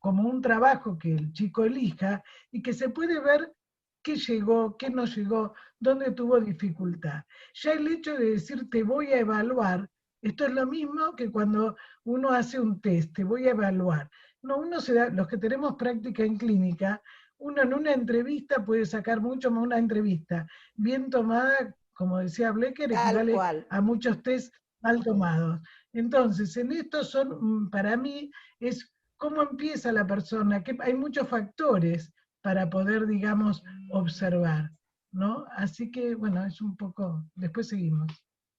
como un trabajo que el chico elija, y que se puede ver qué llegó, qué no llegó, dónde tuvo dificultad. Ya el hecho de decir te voy a evaluar, esto es lo mismo que cuando uno hace un test, te voy a evaluar. No, uno se da, los que tenemos práctica en clínica, uno en una entrevista puede sacar mucho más una entrevista bien tomada, como decía Blecker, equivale a muchos test mal tomados. Entonces, en esto son, para mí, es cómo empieza la persona, que hay muchos factores para poder, digamos, observar, ¿no? Así que, bueno, es un poco, después seguimos.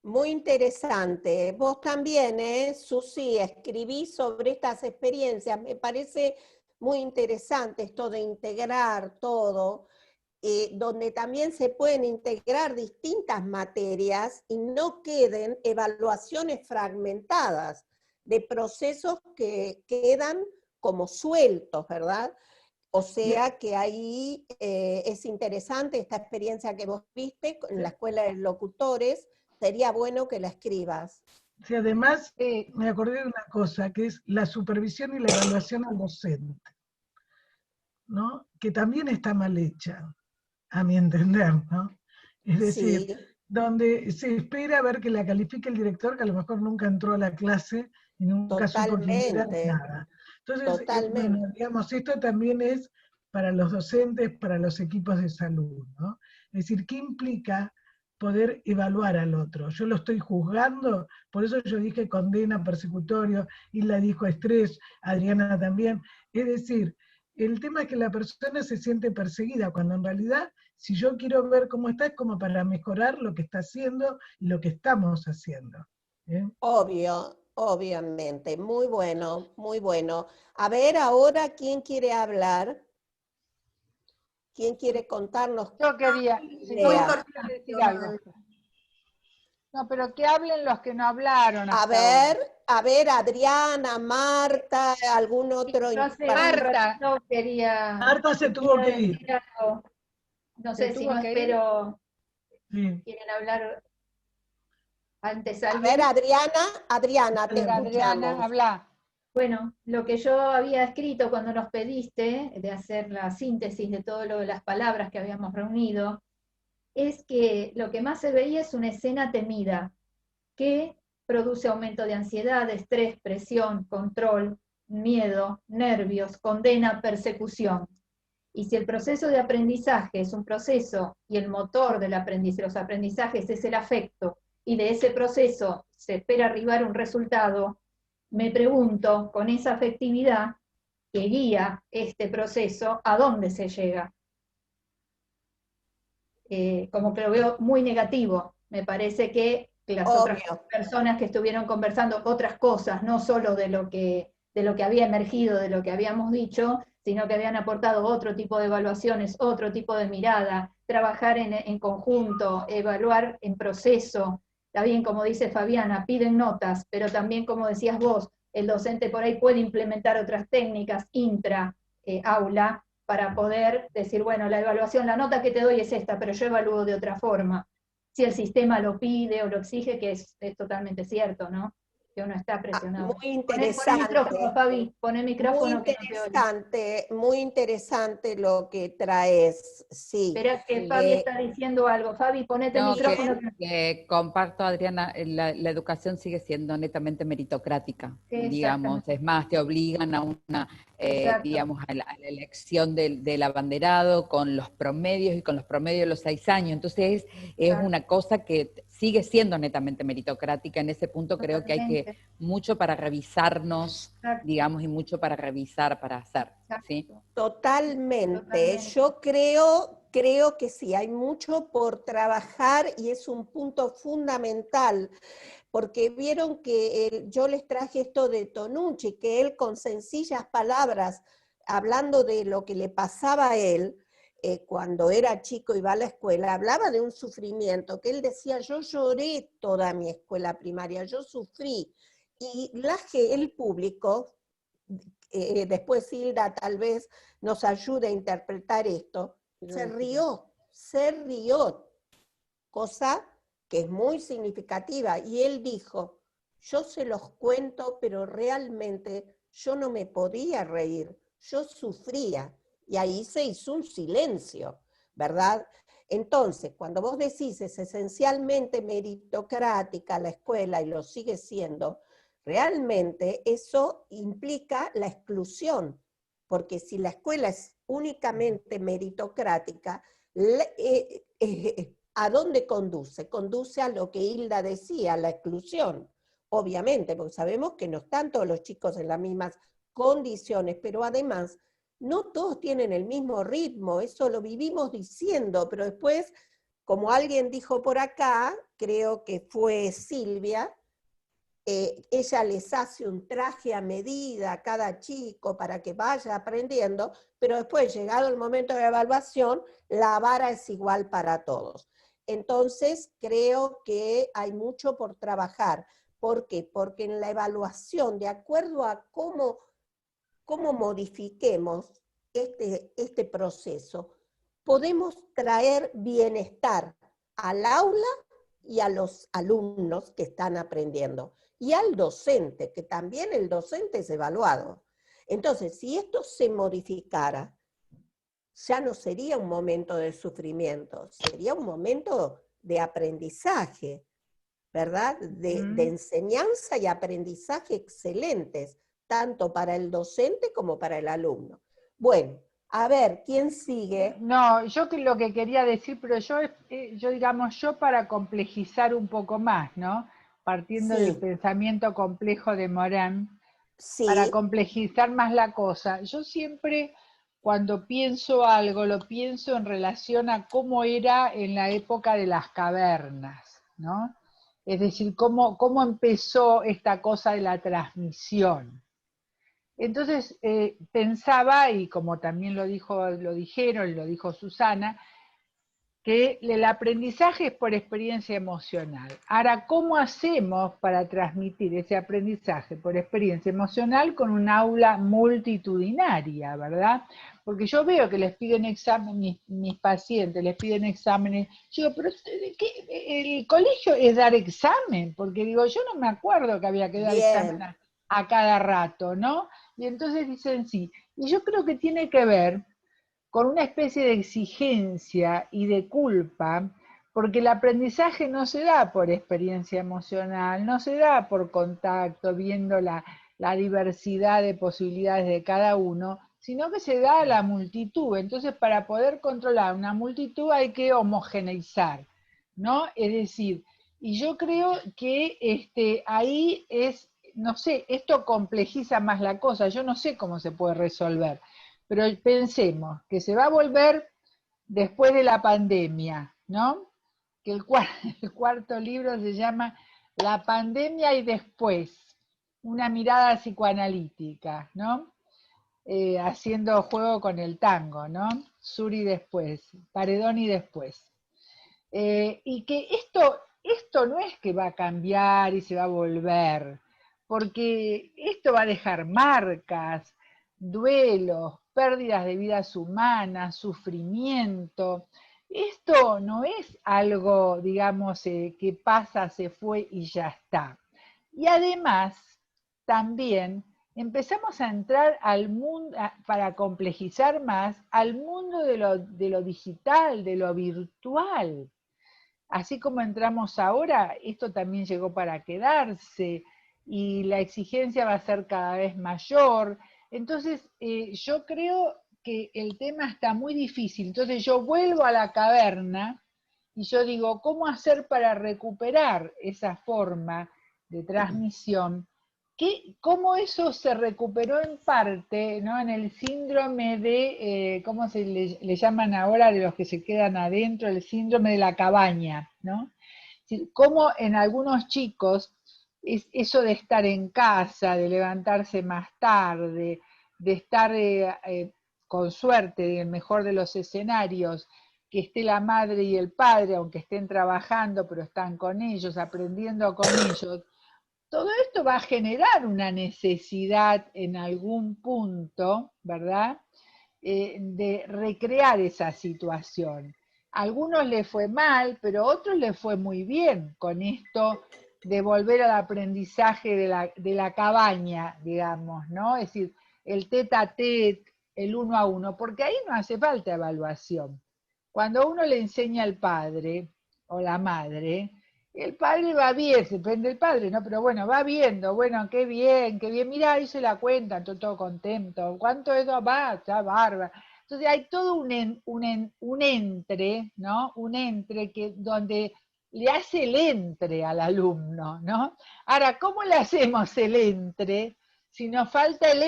Muy interesante. Vos también, Susi, escribí sobre estas experiencias. Me parece muy interesante esto de integrar todo, donde también se pueden integrar distintas materias y no queden evaluaciones fragmentadas de procesos que quedan como sueltos, ¿verdad? O sea que ahí es interesante esta experiencia que vos viste en la Escuela de Locutores, sería bueno que la escribas. Sí, además, me acordé de una cosa, que es la supervisión y la evaluación al docente, ¿no? Que también está mal hecha, a mi entender, ¿no? Es decir, donde se espera ver que la califique el director, que a lo mejor nunca entró a la clase y nunca supo quién era ni nada. Entonces, bueno, digamos, esto también es para los docentes, para los equipos de salud, ¿no? Es decir, ¿qué implica poder evaluar al otro? Yo lo estoy juzgando, por eso yo dije condena, persecutorio, Hilda dijo estrés, Adriana también. Es decir, el tema es que la persona se siente perseguida, cuando en realidad, si yo quiero ver cómo está, es como para mejorar lo que está haciendo y lo que estamos haciendo. Obvio. Obviamente, muy bueno, muy bueno. A ver, ahora, ¿quién quiere hablar? ¿Quién quiere contarnos? Yo quería decir algo. No, pero que hablen los que no hablaron. A ver, Adriana, Marta, algún otro. Marta, no quería. Marta se tuvo que ir. No sé si no espero. ¿Quieren hablar? Antes a ver, Adriana, te escuchamos. Habla. Bueno, lo que yo había escrito cuando nos pediste de hacer la síntesis de todo lo de las palabras que habíamos reunido, es que lo que más se veía es una escena temida, que produce aumento de ansiedad, estrés, presión, control, miedo, nervios, condena, persecución. Y si el proceso de aprendizaje es un proceso y el motor del los aprendizajes es el afecto, y de ese proceso se espera arribar un resultado, me pregunto, con esa afectividad que guía este proceso, ¿a dónde se llega? Como que lo veo muy negativo. Me parece que las otras personas que estuvieron conversando otras cosas, no solo de lo que había emergido, de lo que habíamos dicho, sino que habían aportado otro tipo de evaluaciones, otro tipo de mirada, trabajar en conjunto, evaluar en proceso. Está bien, como dice Fabiana, piden notas, pero también, como decías vos, el docente por ahí puede implementar otras técnicas intra-aula para poder decir, bueno, la evaluación, la nota que te doy es esta, pero yo evalúo de otra forma. Si el sistema lo pide o lo exige, que es totalmente cierto, ¿no? Que uno está presionado. Muy interesante. Pon el micrófono, Fabi, pon el micrófono. Muy interesante lo que traes, sí. Espera que Fabi está diciendo algo. Fabi, ponete el micrófono. Que comparto, Adriana, la educación sigue siendo netamente meritocrática, digamos, es más, te obligan a una, digamos, a la elección del abanderado con los promedios y con los promedios de los 6 años, entonces es una cosa que sigue siendo netamente meritocrática. En ese punto creo que hay que mucho para revisarnos, digamos, y mucho para revisar, para hacer, ¿sí? Totalmente. Yo creo que sí, hay mucho por trabajar y es un punto fundamental, porque vieron que yo les traje esto de Tonucci, que él con sencillas palabras, hablando de lo que le pasaba a él, cuando era chico y iba a la escuela, hablaba de un sufrimiento, que él decía, yo lloré toda mi escuela primaria, yo sufrí, y el público, después Hilda tal vez nos ayude a interpretar esto, se rió, cosa que es muy significativa, y él dijo, yo se los cuento, pero realmente yo no me podía reír, yo sufría, y ahí se hizo un silencio, ¿verdad? Entonces, cuando vos decís es esencialmente meritocrática la escuela y lo sigue siendo, realmente eso implica la exclusión, porque si la escuela es únicamente meritocrática, ¿a dónde conduce? Conduce a lo que Hilda decía, la exclusión, obviamente, porque sabemos que no están todos los chicos en las mismas condiciones, pero además no todos tienen el mismo ritmo, eso lo vivimos diciendo, pero después, como alguien dijo por acá, creo que fue Silvia, ella les hace un traje a medida a cada chico para que vaya aprendiendo, pero después, llegado el momento de evaluación, la vara es igual para todos. Entonces, creo que hay mucho por trabajar. ¿Por qué? Porque en la evaluación, de acuerdo a cómo modifiquemos este proceso, podemos traer bienestar al aula y a los alumnos que están aprendiendo, y al docente, que también el docente es evaluado. Entonces, si esto se modificara, ya no sería un momento de sufrimiento, sería un momento de aprendizaje, ¿verdad? De enseñanza y aprendizaje excelentes, tanto para el docente como para el alumno. Bueno, a ver, ¿quién sigue? No, yo lo que quería decir, pero yo digamos, yo para complejizar un poco más, ¿no? Partiendo del pensamiento complejo de Morán, para complejizar más la cosa, yo siempre, cuando pienso algo, lo pienso en relación a cómo era en la época de las cavernas, ¿no? Es decir, cómo empezó esta cosa de la transmisión. Entonces pensaba, y como también lo dijeron y lo dijo Susana, que el aprendizaje es por experiencia emocional. Ahora, ¿cómo hacemos para transmitir ese aprendizaje por experiencia emocional con un aula multitudinaria, verdad? Porque yo veo que les piden exámenes, mis pacientes les piden exámenes, yo digo, pero el colegio es dar examen, porque digo, yo no me acuerdo que había que dar examen a cada rato, ¿no? Y entonces dicen sí. Y yo creo que tiene que ver con una especie de exigencia y de culpa, porque el aprendizaje no se da por experiencia emocional, no se da por contacto, viendo la diversidad de posibilidades de cada uno, sino que se da a la multitud. Entonces, para poder controlar una multitud hay que homogeneizar, ¿no? Es decir, y yo creo que ahí es, no sé, esto complejiza más la cosa, yo no sé cómo se puede resolver. Pero pensemos que se va a volver después de la pandemia, ¿no? Que el cuarto libro se llama La pandemia y después, una mirada psicoanalítica, ¿no? Haciendo juego con el tango, ¿no? Sur y después, Paredón y después. Y que esto no es que va a cambiar y se va a volver, porque esto va a dejar marcas, duelos, pérdidas de vidas humanas, sufrimiento. Esto no es algo, digamos, que pasa, se fue y ya está. Y además, también empezamos a entrar al mundo, para complejizar más, al mundo de lo digital, de lo virtual. Así como entramos ahora, esto también llegó para quedarse, y la exigencia va a ser cada vez mayor. Entonces, yo creo que el tema está muy difícil. Entonces yo vuelvo a la caverna y yo digo, ¿cómo hacer para recuperar esa forma de transmisión? ¿Cómo eso se recuperó en parte, ¿no? En el síndrome de, ¿cómo se le llaman ahora de los que se quedan adentro? El síndrome de la cabaña, ¿no? Cómo en algunos chicos eso de estar en casa, de levantarse más tarde, de estar con suerte, en el mejor de los escenarios, que esté la madre y el padre, aunque estén trabajando, pero están con ellos, aprendiendo con ellos, todo esto va a generar una necesidad en algún punto, ¿verdad?, de recrear esa situación. A algunos les fue mal, pero a otros les fue muy bien con esto de volver al aprendizaje de la cabaña, digamos, ¿no? Es decir, el tete a tete, el uno a uno, porque ahí no hace falta evaluación. Cuando uno le enseña al padre o la madre, el padre va bien, depende del padre, ¿no? Pero bueno, va viendo, bueno, qué bien, mirá, hice la cuenta, estoy todo contento, ¿cuánto eso va? Está bárbaro. Entonces hay todo un entre, ¿no? Un entre donde le hace el entre al alumno, ¿no? Ahora, ¿cómo le hacemos el entre? Si nos falta el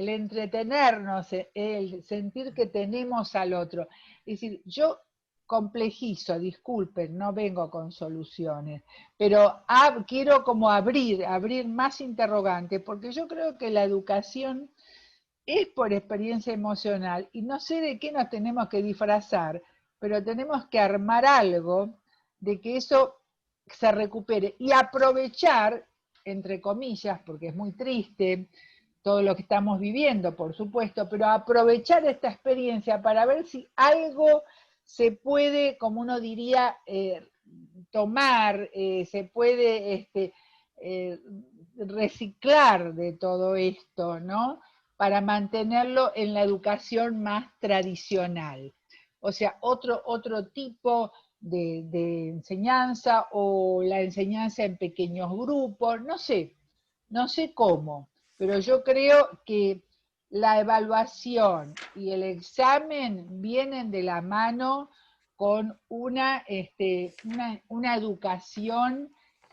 entretenernos, el sentir que tenemos al otro. Es decir, yo complejizo, disculpen, no vengo con soluciones, pero quiero como abrir más interrogantes, porque yo creo que la educación es por experiencia emocional, y no sé de qué nos tenemos que disfrazar, pero tenemos que armar algo de que eso se recupere, y aprovechar, entre comillas, porque es muy triste todo lo que estamos viviendo, por supuesto, pero aprovechar esta experiencia para ver si algo se puede, como uno diría, tomar, se puede reciclar de todo esto, ¿no? Para mantenerlo en la educación más tradicional. O sea, otro tipo de enseñanza, o la enseñanza en pequeños grupos, no sé cómo, pero yo creo que la evaluación y el examen vienen de la mano con una educación,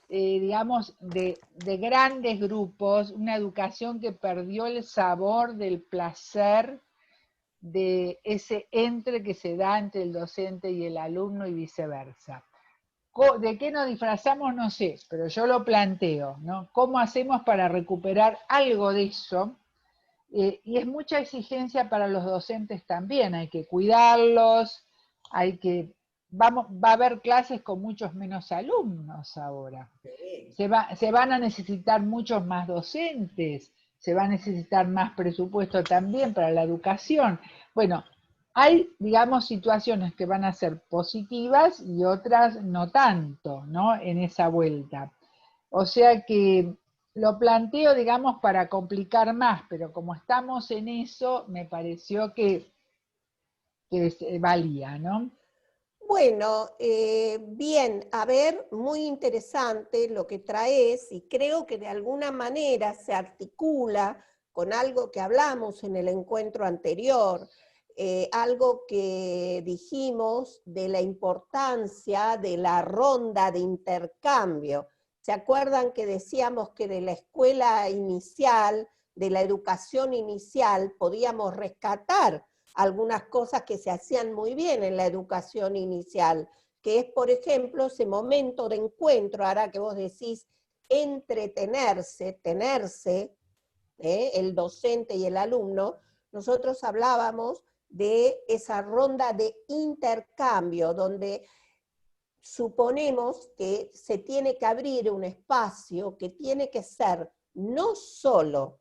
digamos, de grandes grupos, una educación que perdió el sabor del placer de ese entre que se da entre el docente y el alumno y viceversa. ¿De qué nos disfrazamos? No sé, pero yo lo planteo, ¿no? ¿Cómo hacemos para recuperar algo de eso? Y es mucha exigencia para los docentes también, hay que cuidarlos, va a haber clases con muchos menos alumnos ahora. Se van a necesitar muchos más docentes, se va a necesitar más presupuesto también para la educación. Bueno, hay, digamos, situaciones que van a ser positivas y otras no tanto, ¿no? En esa vuelta. O sea que lo planteo, digamos, para complicar más, pero como estamos en eso, me pareció que valía, ¿no? Bueno, bien, a ver, muy interesante lo que traes, y creo que de alguna manera se articula con algo que hablamos en el encuentro anterior, algo que dijimos de la importancia de la ronda de intercambio. ¿Se acuerdan que decíamos que de la escuela inicial, de la educación inicial, podíamos rescatar algunas cosas que se hacían muy bien en la educación inicial, que es, por ejemplo, ese momento de encuentro, ahora que vos decís, entretenerse, tenerse, el docente y el alumno, nosotros hablábamos de esa ronda de intercambio, donde suponemos que se tiene que abrir un espacio que tiene que ser no solo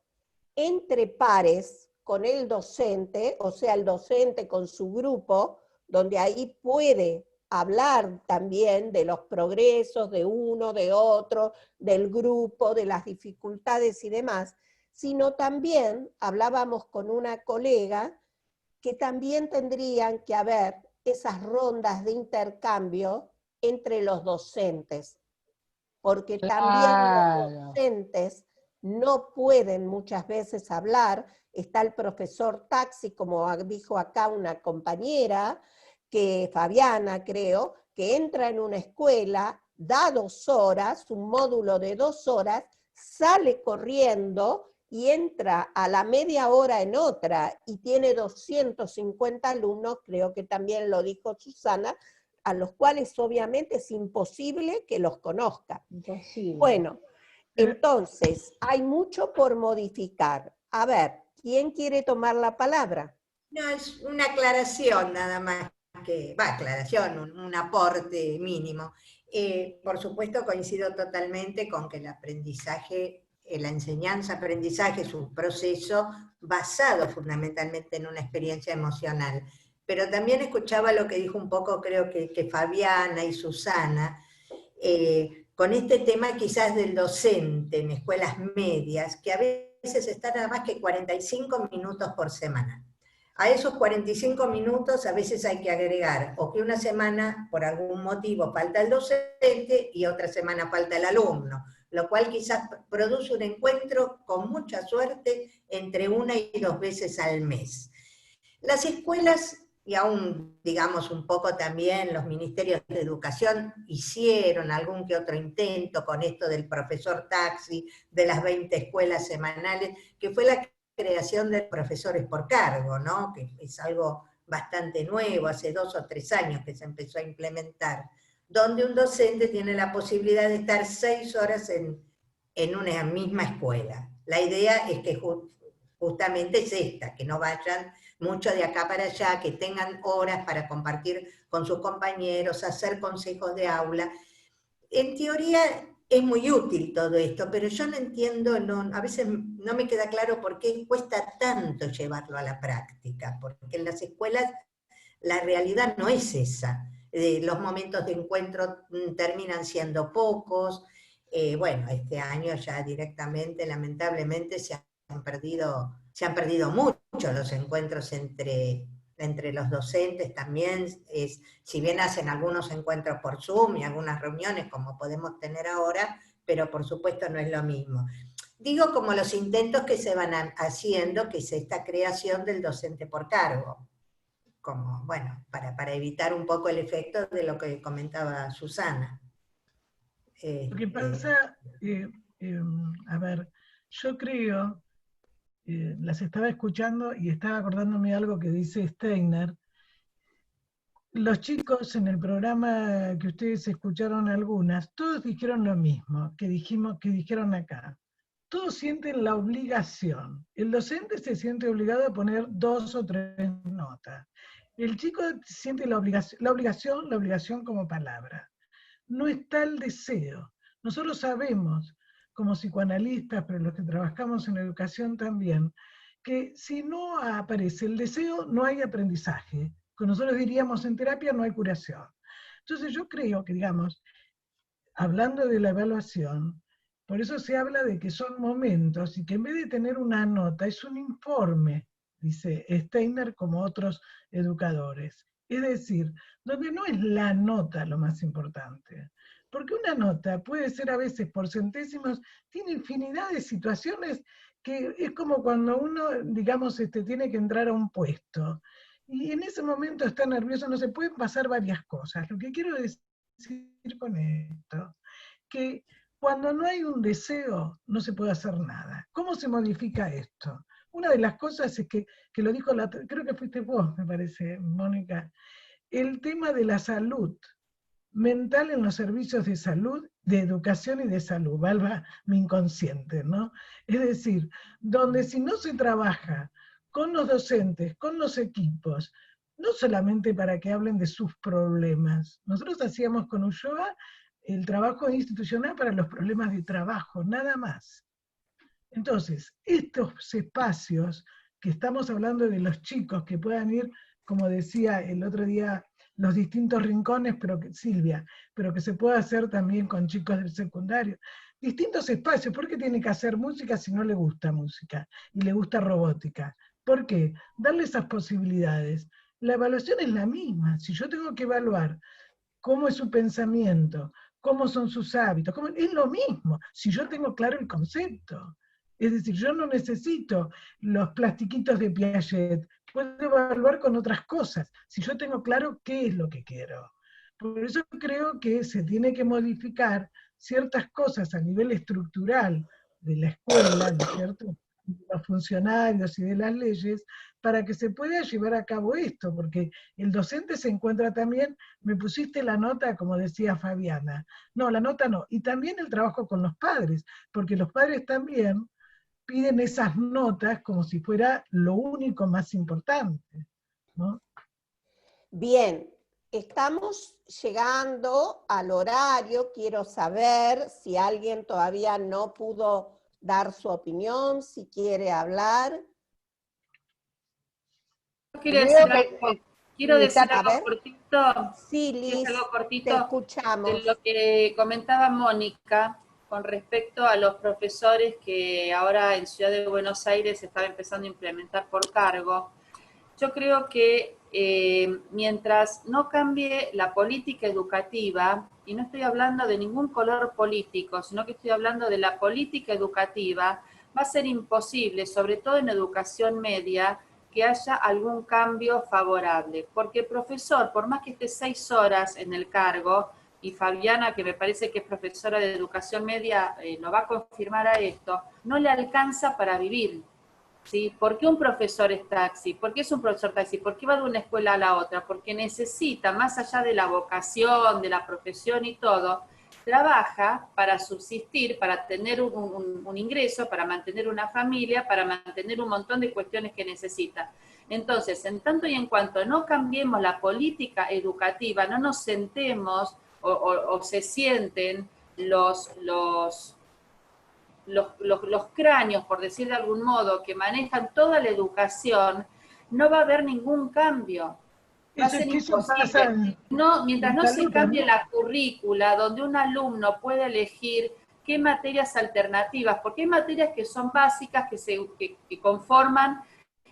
entre pares, con el docente, o sea, el docente con su grupo, donde ahí puede hablar también de los progresos de uno, de otro, del grupo, de las dificultades y demás, sino también, hablábamos con una colega, que también tendrían que haber esas rondas de intercambio entre los docentes, porque también los docentes no pueden muchas veces hablar. Está el profesor Taxi, como dijo acá una compañera, que Fabiana creo, que entra en una escuela, da 2 horas, un módulo de 2 horas, sale corriendo y entra a la media hora en otra y tiene 250 alumnos, creo que también lo dijo Susana, a los cuales obviamente es imposible que los conozca. Imposible. Bueno, entonces hay mucho por modificar. A ver, ¿quién quiere tomar la palabra? No, es una aclaración nada más que, aclaración, un aporte mínimo. Por supuesto coincido totalmente con que el aprendizaje, la enseñanza-aprendizaje es un proceso basado fundamentalmente en una experiencia emocional. Pero también escuchaba lo que dijo un poco, creo que Fabiana y Susana, con este tema quizás del docente en escuelas medias, que a veces está nada más que 45 minutos por semana. A esos 45 minutos a veces hay que agregar, o que una semana por algún motivo falta el docente y otra semana falta el alumno, lo cual quizás produce un encuentro con mucha suerte entre 1 y 2 veces al mes. Las escuelas, y aún digamos un poco también los ministerios de educación, hicieron algún que otro intento con esto del profesor taxi, de las 20 escuelas semanales, que fue la creación de profesores por cargo, ¿no? Que es algo bastante nuevo, hace 2 o 3 años que se empezó a implementar, donde un docente tiene la posibilidad de estar 6 horas en una misma escuela. La idea es que justamente es esta, que no vayan mucho de acá para allá, que tengan horas para compartir con sus compañeros, hacer consejos de aula. En teoría es muy útil todo esto, pero yo no entiendo, a veces no me queda claro por qué cuesta tanto llevarlo a la práctica, porque en las escuelas la realidad no es esa. Los momentos de encuentro terminan siendo pocos. Bueno, este año ya directamente, lamentablemente, se han perdido mucho los encuentros entre los docentes también, si bien hacen algunos encuentros por Zoom y algunas reuniones como podemos tener ahora, pero por supuesto no es lo mismo. Digo como los intentos que se van haciendo, que es esta creación del docente por cargo, como, bueno, para evitar un poco el efecto de lo que comentaba Susana. Lo que pasa, a ver, yo creo, las estaba escuchando y estaba acordándome de algo que dice Steiner. Los chicos en el programa que ustedes escucharon algunas, todos dijeron lo mismo que dijeron acá. Todos sienten la obligación. El docente se siente obligado a poner 2 o 3 notas. El chico siente la obligación como palabra. No está el deseo. Nosotros sabemos, como psicoanalistas, pero los que trabajamos en educación también, que si no aparece el deseo, no hay aprendizaje. Que nosotros diríamos en terapia no hay curación. Entonces yo creo que, digamos, hablando de la evaluación, por eso se habla de que son momentos y que en vez de tener una nota, es un informe, dice Steiner como otros educadores. Es decir, donde no es la nota lo más importante. Porque una nota puede ser a veces por centésimos, tiene infinidad de situaciones que es como cuando uno, digamos, tiene que entrar a un puesto. Y en ese momento está nervioso, no se pueden pasar varias cosas. Lo que quiero decir con esto, que cuando no hay un deseo, no se puede hacer nada. ¿Cómo se modifica esto? Una de las cosas es que lo dijo, creo que fuiste vos, me parece, Mónica, el tema de la salud mental en los servicios de salud, de educación y de salud, valga mi inconsciente, ¿no? Es decir, donde si no se trabaja con los docentes, con los equipos, no solamente para que hablen de sus problemas. Nosotros hacíamos con Ulloa el trabajo institucional para los problemas de trabajo, nada más. Entonces, estos espacios que estamos hablando de los chicos que puedan ir, como decía el otro día, los distintos rincones, Silvia, pero que se pueda hacer también con chicos del secundario. Distintos espacios, ¿por qué tiene que hacer música si no le gusta música y le gusta robótica? ¿Por qué? Darle esas posibilidades. La evaluación es la misma. Si yo tengo que evaluar cómo es su pensamiento, cómo son sus hábitos, es lo mismo, si yo tengo claro el concepto. Es decir, yo no necesito los plastiquitos de Piaget, puedo evaluar con otras cosas, si yo tengo claro qué es lo que quiero. Por eso creo que se tiene que modificar ciertas cosas a nivel estructural de la escuela, ¿no es cierto?, de los funcionarios y de las leyes, para que se pueda llevar a cabo esto, porque el docente se encuentra también, me pusiste la nota, como decía Fabiana, no, la nota no, y también el trabajo con los padres, porque los padres también piden esas notas como si fuera lo único más importante, ¿no? Bien, estamos llegando al horario, quiero saber si alguien todavía no pudo dar su opinión, si quiere hablar. Quiero decir algo cortito. Sí, Liz, algo cortito te escuchamos. de lo que comentaba Mónica con respecto a los profesores que ahora en Ciudad de Buenos Aires se estaba empezando a implementar por cargo. Yo creo que mientras no cambie la política educativa, y no estoy hablando de ningún color político, sino que estoy hablando de la política educativa, va a ser imposible, sobre todo en educación media, que haya algún cambio favorable. Porque el profesor, por más que esté 6 horas en el cargo, y Fabiana, que me parece que es profesora de educación media, nos va a confirmar a esto, no le alcanza para vivir. ¿Sí? ¿Por qué un profesor es taxi? ¿Por qué es un profesor taxi? ¿Por qué va de una escuela a la otra? Porque necesita, más allá de la vocación, de la profesión y todo, trabaja para subsistir, para tener un ingreso, para mantener una familia, para mantener un montón de cuestiones que necesita. Entonces, en tanto y en cuanto no cambiemos la política educativa, no nos sentemos o se sienten los cráneos, por decir de algún modo, que manejan toda la educación, no va a haber ningún cambio. Va a ser imposible. No, mientras no se cambie la currícula, donde un alumno puede elegir qué materias alternativas, porque hay materias que son básicas, que conforman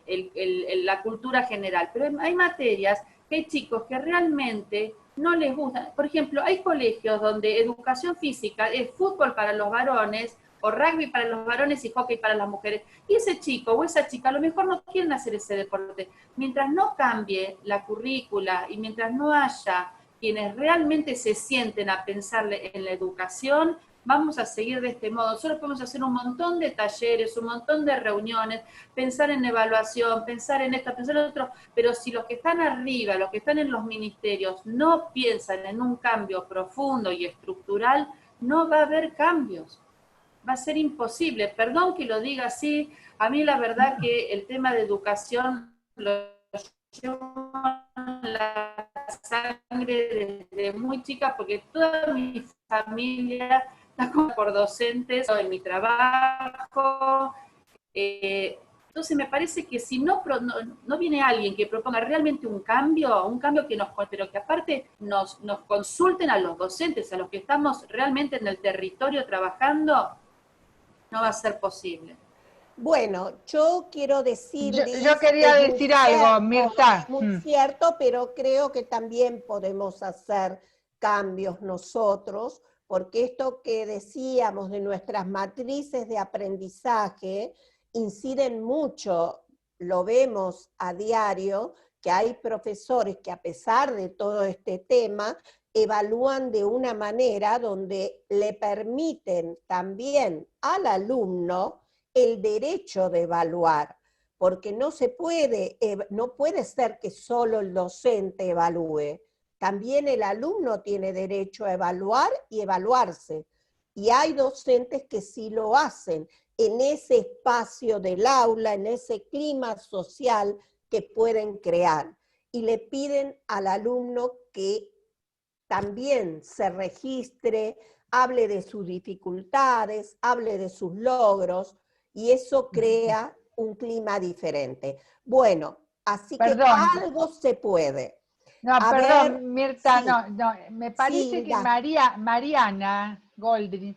la cultura general, pero hay materias que hay chicos que realmente no les gustan. Por ejemplo, hay colegios donde educación física es fútbol para los varones, o rugby para los varones y hockey para las mujeres. Y ese chico o esa chica a lo mejor no quieren hacer ese deporte. Mientras no cambie la currícula y mientras no haya quienes realmente se sienten a pensar en la educación, vamos a seguir de este modo. Solo podemos hacer un montón de talleres, un montón de reuniones, pensar en evaluación, pensar en esto, pensar en otro, pero si los que están arriba, los que están en los ministerios, no piensan en un cambio profundo y estructural, no va a haber cambios. Va a ser imposible, perdón que lo diga así, a mí la verdad que el tema de educación lo llevo en la sangre desde muy chica, porque toda mi familia está por docentes en mi trabajo, entonces me parece que si no viene alguien que proponga realmente un cambio pero que aparte nos consulten a los docentes, a los que estamos realmente en el territorio trabajando, no va a ser posible. Bueno, yo quiero decir... Yo quería decir algo, Mirta. Es muy cierto, pero creo que también podemos hacer cambios nosotros, porque esto que decíamos de nuestras matrices de aprendizaje inciden mucho, lo vemos a diario, que hay profesores que a pesar de todo este tema, evalúan de una manera donde le permiten también al alumno el derecho de evaluar, porque no puede ser que solo el docente evalúe, también el alumno tiene derecho a evaluar y evaluarse, y hay docentes que sí lo hacen en ese espacio del aula, en ese clima social que pueden crear, y le piden al alumno que también se registre, hable de sus dificultades, hable de sus logros, y eso crea un clima diferente. Bueno, así que algo se puede. No, perdón, Mirta, no, me parece que Mariana Goldrin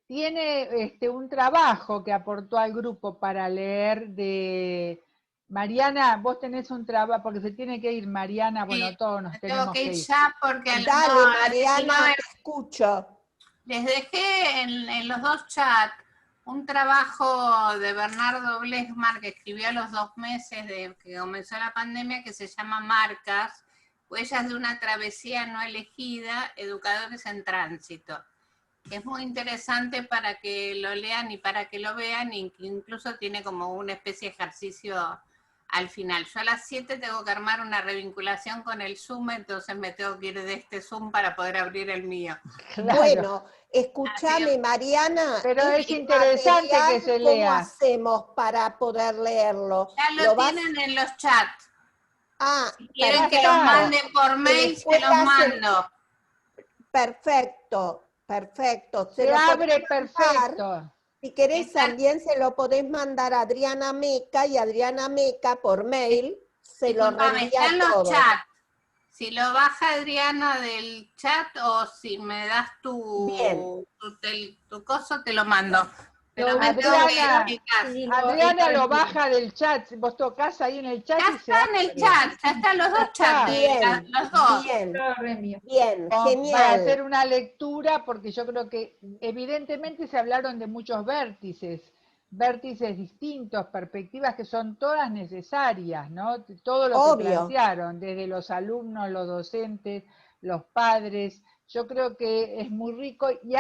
tiene un trabajo que aportó al grupo para leer de... Mariana, vos tenés un trabajo, porque se tiene que ir, Mariana, bueno, todos nos tenemos que ir. Ya porque dale, Mariana, te escucho. Les dejé en los dos chats un trabajo de Bernardo Blechman que escribió a los 2 meses de que comenzó la pandemia, que se llama Marcas, Huellas de una travesía no elegida, educadores en tránsito. Que es muy interesante para que lo lean y para que lo vean, y que incluso tiene como una especie de ejercicio al final. Yo a las 7 tengo que armar una revinculación con el Zoom, entonces me tengo que ir de este Zoom para poder abrir el mío. Claro. Bueno, escúchame, Mariana. Pero es este interesante que material, se ¿cómo lea. hacemos para poder leerlo? Ya lo tienen en los chats. Ah, si quieren que los mande por mail, se los mando. Perfecto, perfecto. Se lo abre podés mandar. perfecto. Si querés, también se lo podés mandar a Adriana Meca, y Adriana Meca por mail se lo Disculpame, reenvía está en los todo. chats. Si lo baja Adriana del chat, o si me das tu coso, te lo mando. Pero me tengo que ir a mi casa. Adriana lo baja del chat. Vos tocás ahí en el chat Ya y se está en el abre. chat, ya están los dos chats, Bien, los dos. Bien, Para genial. hacer una lectura, porque yo creo que evidentemente se hablaron de muchos vértices distintos, perspectivas que son todas necesarias, ¿no? Todo lo Obvio. que plantearon, desde los alumnos, los docentes, los padres, yo creo que es muy rico y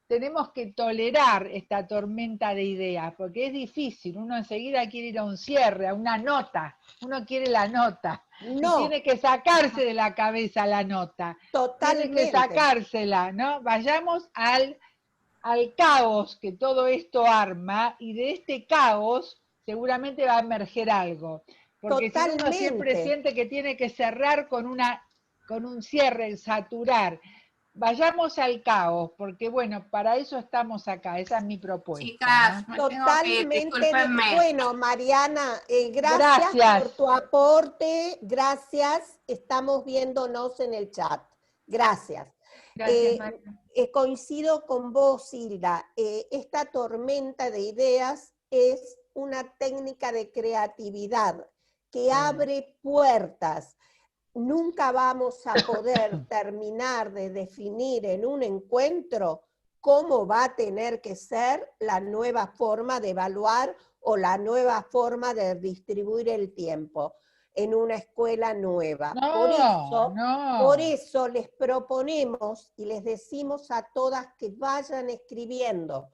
tenemos que tolerar esta tormenta de ideas, porque es difícil, uno enseguida quiere ir a un cierre, a una nota, uno quiere la nota, No. y tiene que sacarse de la cabeza la nota, Totalmente. tiene que sacársela, ¿no? Vayamos al caos que todo esto arma, y de este caos seguramente va a emerger algo, porque si uno siempre Totalmente. siente que tiene que cerrar con un cierre, saturar. Vayamos al caos, porque bueno, para eso estamos acá, esa es mi propuesta. Chicas, ¿no? me tengo que ir, Totalmente. discúlpenme. Bueno, Mariana, gracias por tu aporte, gracias, estamos viéndonos en el chat. Gracias. Gracias, Mariana. Coincido con vos, Hilda, esta tormenta de ideas es una técnica de creatividad que abre puertas. Nunca vamos a poder terminar de definir en un encuentro cómo va a tener que ser la nueva forma de evaluar o la nueva forma de distribuir el tiempo en una escuela nueva. Por eso les proponemos y les decimos a todas que vayan escribiendo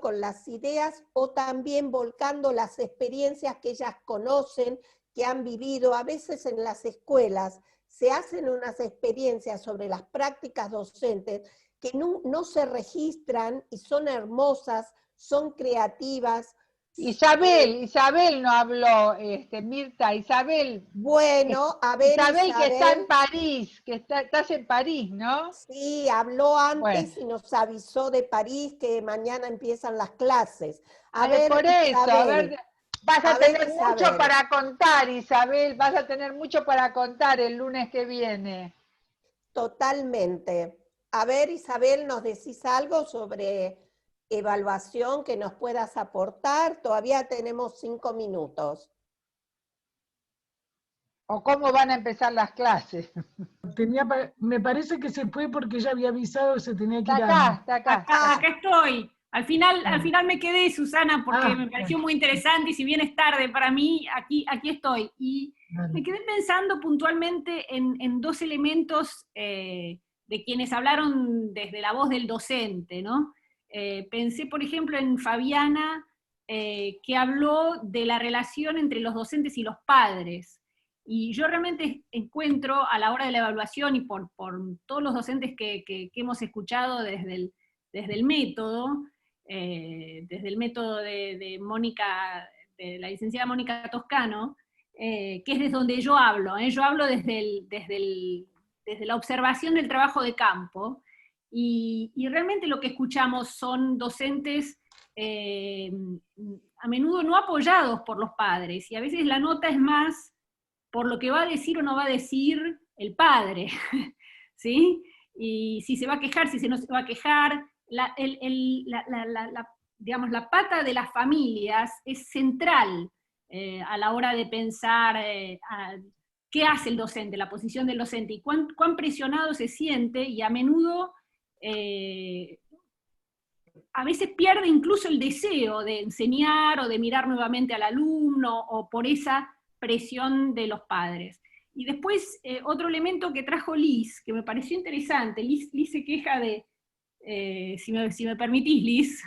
con las ideas o también volcando las experiencias que ellas conocen, que han vivido. A veces en las escuelas se hacen unas experiencias sobre las prácticas docentes que no se registran y son hermosas, son creativas. Isabel no habló, Mirta, Isabel. Bueno, a ver, Isabel, que está en París, estás en París, ¿no? Sí, habló antes y nos avisó de París que mañana empiezan las clases. A ver, por eso, Isabel, a ver, vas a tener mucho Isabel. para contar, Isabel, vas a tener mucho para contar el lunes que viene. Totalmente. A ver, Isabel, ¿nos decís algo sobre evaluación que nos puedas aportar? Todavía tenemos 5 minutos. ¿O cómo van a empezar las clases? Me parece que se fue porque ya había avisado que se tenía que ir Está acá. Acá estoy. Al final me quedé, Susana, porque me pareció muy interesante, y si bien es tarde para mí, aquí estoy. Y me quedé pensando puntualmente en dos elementos de quienes hablaron desde la voz del docente, ¿no? Pensé, por ejemplo, en Fabiana, que habló de la relación entre los docentes y los padres. Y yo realmente encuentro, a la hora de la evaluación, y por todos los docentes que hemos escuchado desde el método, de Mónica, de la licenciada Mónica Toscano, que es desde donde yo hablo. Yo hablo desde la observación del trabajo de campo, y realmente lo que escuchamos son docentes a menudo no apoyados por los padres, y a veces la nota es más por lo que va a decir o no va a decir el padre, ¿sí? Y si se va a quejar, si no se va a quejar. Digamos, la pata de las familias es central a la hora de pensar qué hace el docente, la posición del docente, y cuán presionado se siente, y a menudo a veces pierde incluso el deseo de enseñar o de mirar nuevamente al alumno, o por esa presión de los padres. Y después, otro elemento que trajo Liz, que me pareció interesante, Liz se queja de, si me permitís, Liz,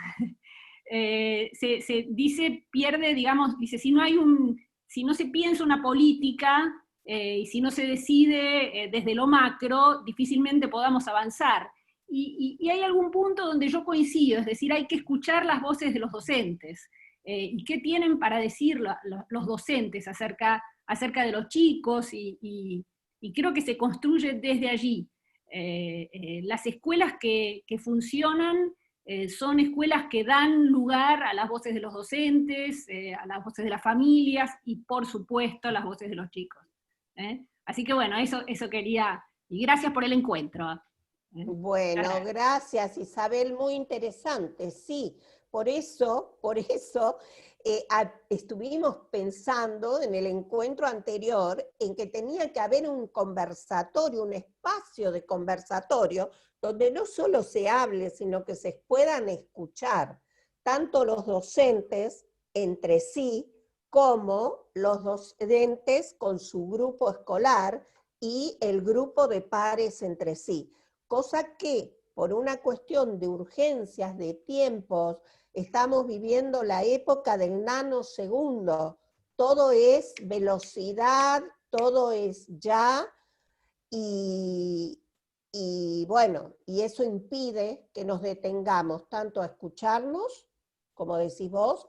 se dice, pierde, digamos, dice, si no se piensa una política, y si no se decide desde lo macro, difícilmente podamos avanzar. Y hay algún punto donde yo coincido, es decir, hay que escuchar las voces de los docentes. ¿Y qué tienen para decir los docentes acerca de los chicos? Y creo que se construye desde allí. Las escuelas que funcionan son escuelas que dan lugar a las voces de los docentes, a las voces de las familias y, por supuesto, a las voces de los chicos. Así que bueno, eso quería, y gracias por el encuentro. Bueno, gracias Isabel, muy interesante, sí. Por eso estuvimos pensando en el encuentro anterior en que tenía que haber un conversatorio, un espacio de conversatorio, donde no solo se hable, sino que se puedan escuchar tanto los docentes entre sí, como los docentes con su grupo escolar y el grupo de pares entre sí. Cosa que, por una cuestión de urgencias, de tiempos, estamos viviendo la época del nanosegundo. Todo es velocidad, todo es ya, y bueno, y eso impide que nos detengamos tanto a escucharnos, como decís vos,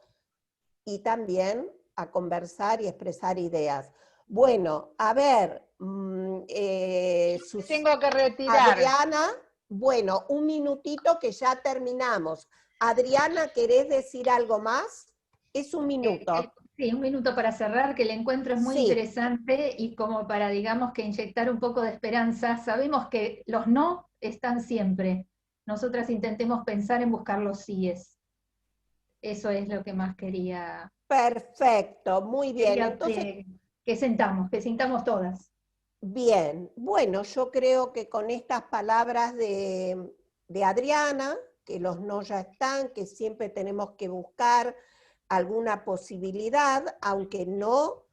y también a conversar y expresar ideas. Bueno, a ver, tengo que retirar. Adriana, bueno, un minutito que ya terminamos. Adriana, ¿querés decir algo más? Es un minuto. Sí, un minuto para cerrar, que el encuentro es muy interesante y como para, digamos, que inyectar un poco de esperanza. Sabemos que los no están siempre. Nosotras intentemos pensar en buscar los síes. Eso es lo que más quería. Perfecto, muy bien. Entonces, que sintamos todas. Bien, bueno, yo creo que con estas palabras de Adriana, que los no ya están, que siempre tenemos que buscar alguna posibilidad, aunque no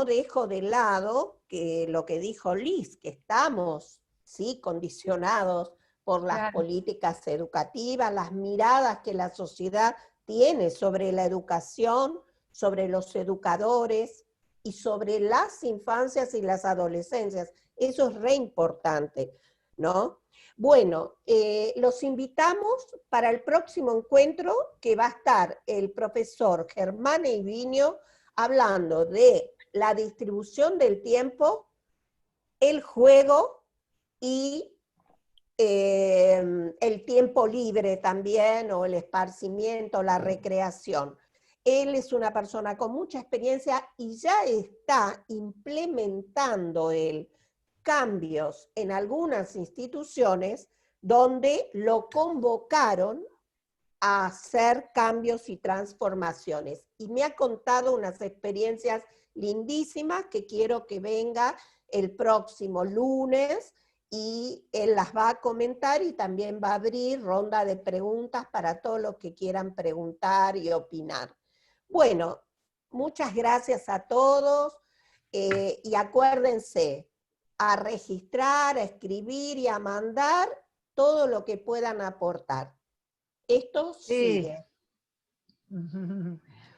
dejo de lado que lo que dijo Liz, que estamos, sí, condicionados por las políticas educativas, las miradas que la sociedad tiene sobre la educación, sobre los educadores y sobre las infancias y las adolescencias. Eso es re importante, ¿no? Bueno, los invitamos para el próximo encuentro, que va a estar el profesor Germán Eiviño hablando de la distribución del tiempo, el juego y el tiempo libre también, o el esparcimiento, la recreación. Él es una persona con mucha experiencia y ya está implementando cambios en algunas instituciones donde lo convocaron a hacer cambios y transformaciones. Y me ha contado unas experiencias lindísimas que quiero que venga el próximo lunes, y él las va a comentar y también va a abrir ronda de preguntas para todos los que quieran preguntar y opinar. Bueno, muchas gracias a todos y acuérdense a registrar, a escribir y a mandar todo lo que puedan aportar. Esto sigue.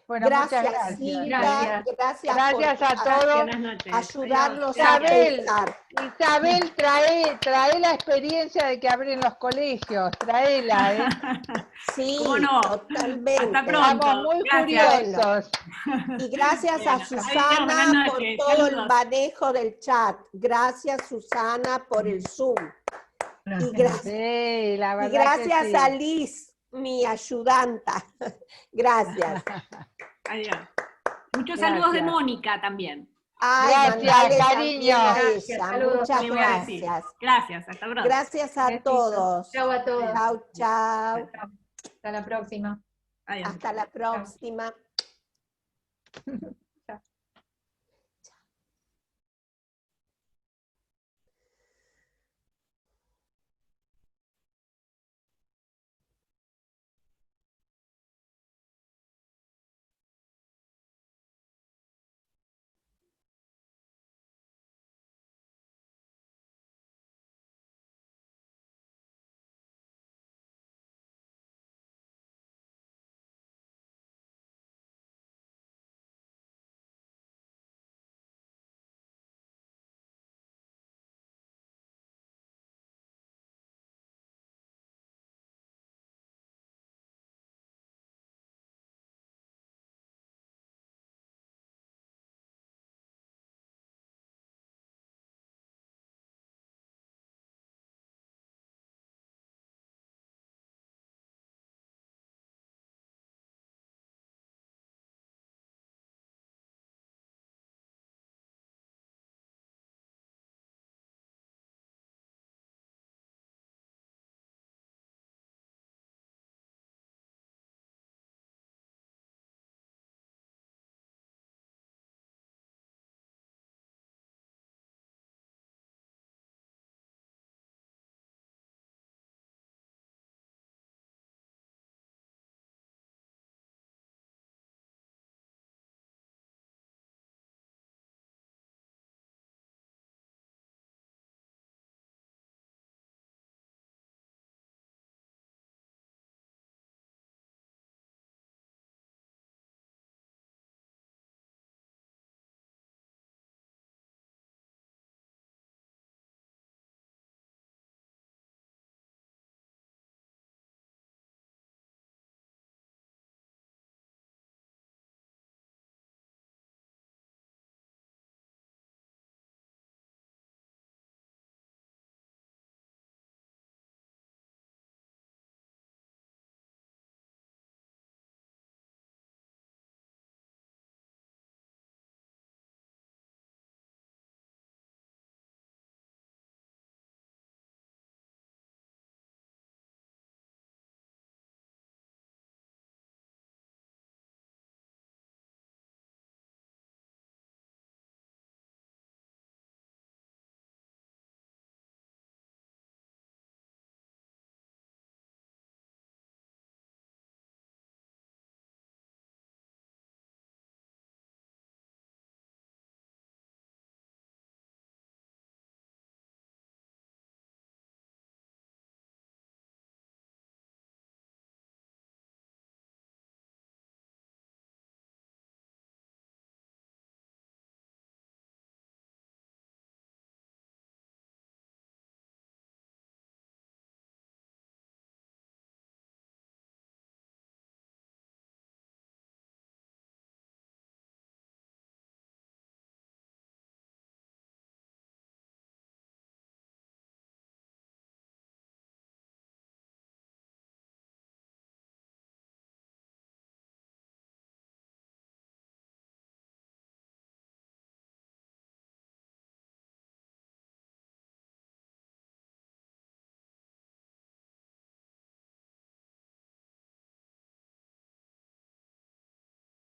Bueno, gracias, muchas gracias. Silvia, gracias a todos. Ayudarnos Isabel, a pensar. Isabel, trae la experiencia de que abren los colegios, traela, ¿eh? Sí, no? Totalmente. Hasta pronto. Estamos muy curiosos. Y gracias a Susana por todo el manejo del chat. Gracias, Susana, por el Zoom. Y gracias a Liz, mi ayudanta. Gracias. Muchos saludos de Mónica también. Ay, gracias, cariño. Muchas gracias. Gracias, hasta pronto. Gracias a todos. Chao a todos. Chao, chao. Hasta la próxima. Hasta la próxima.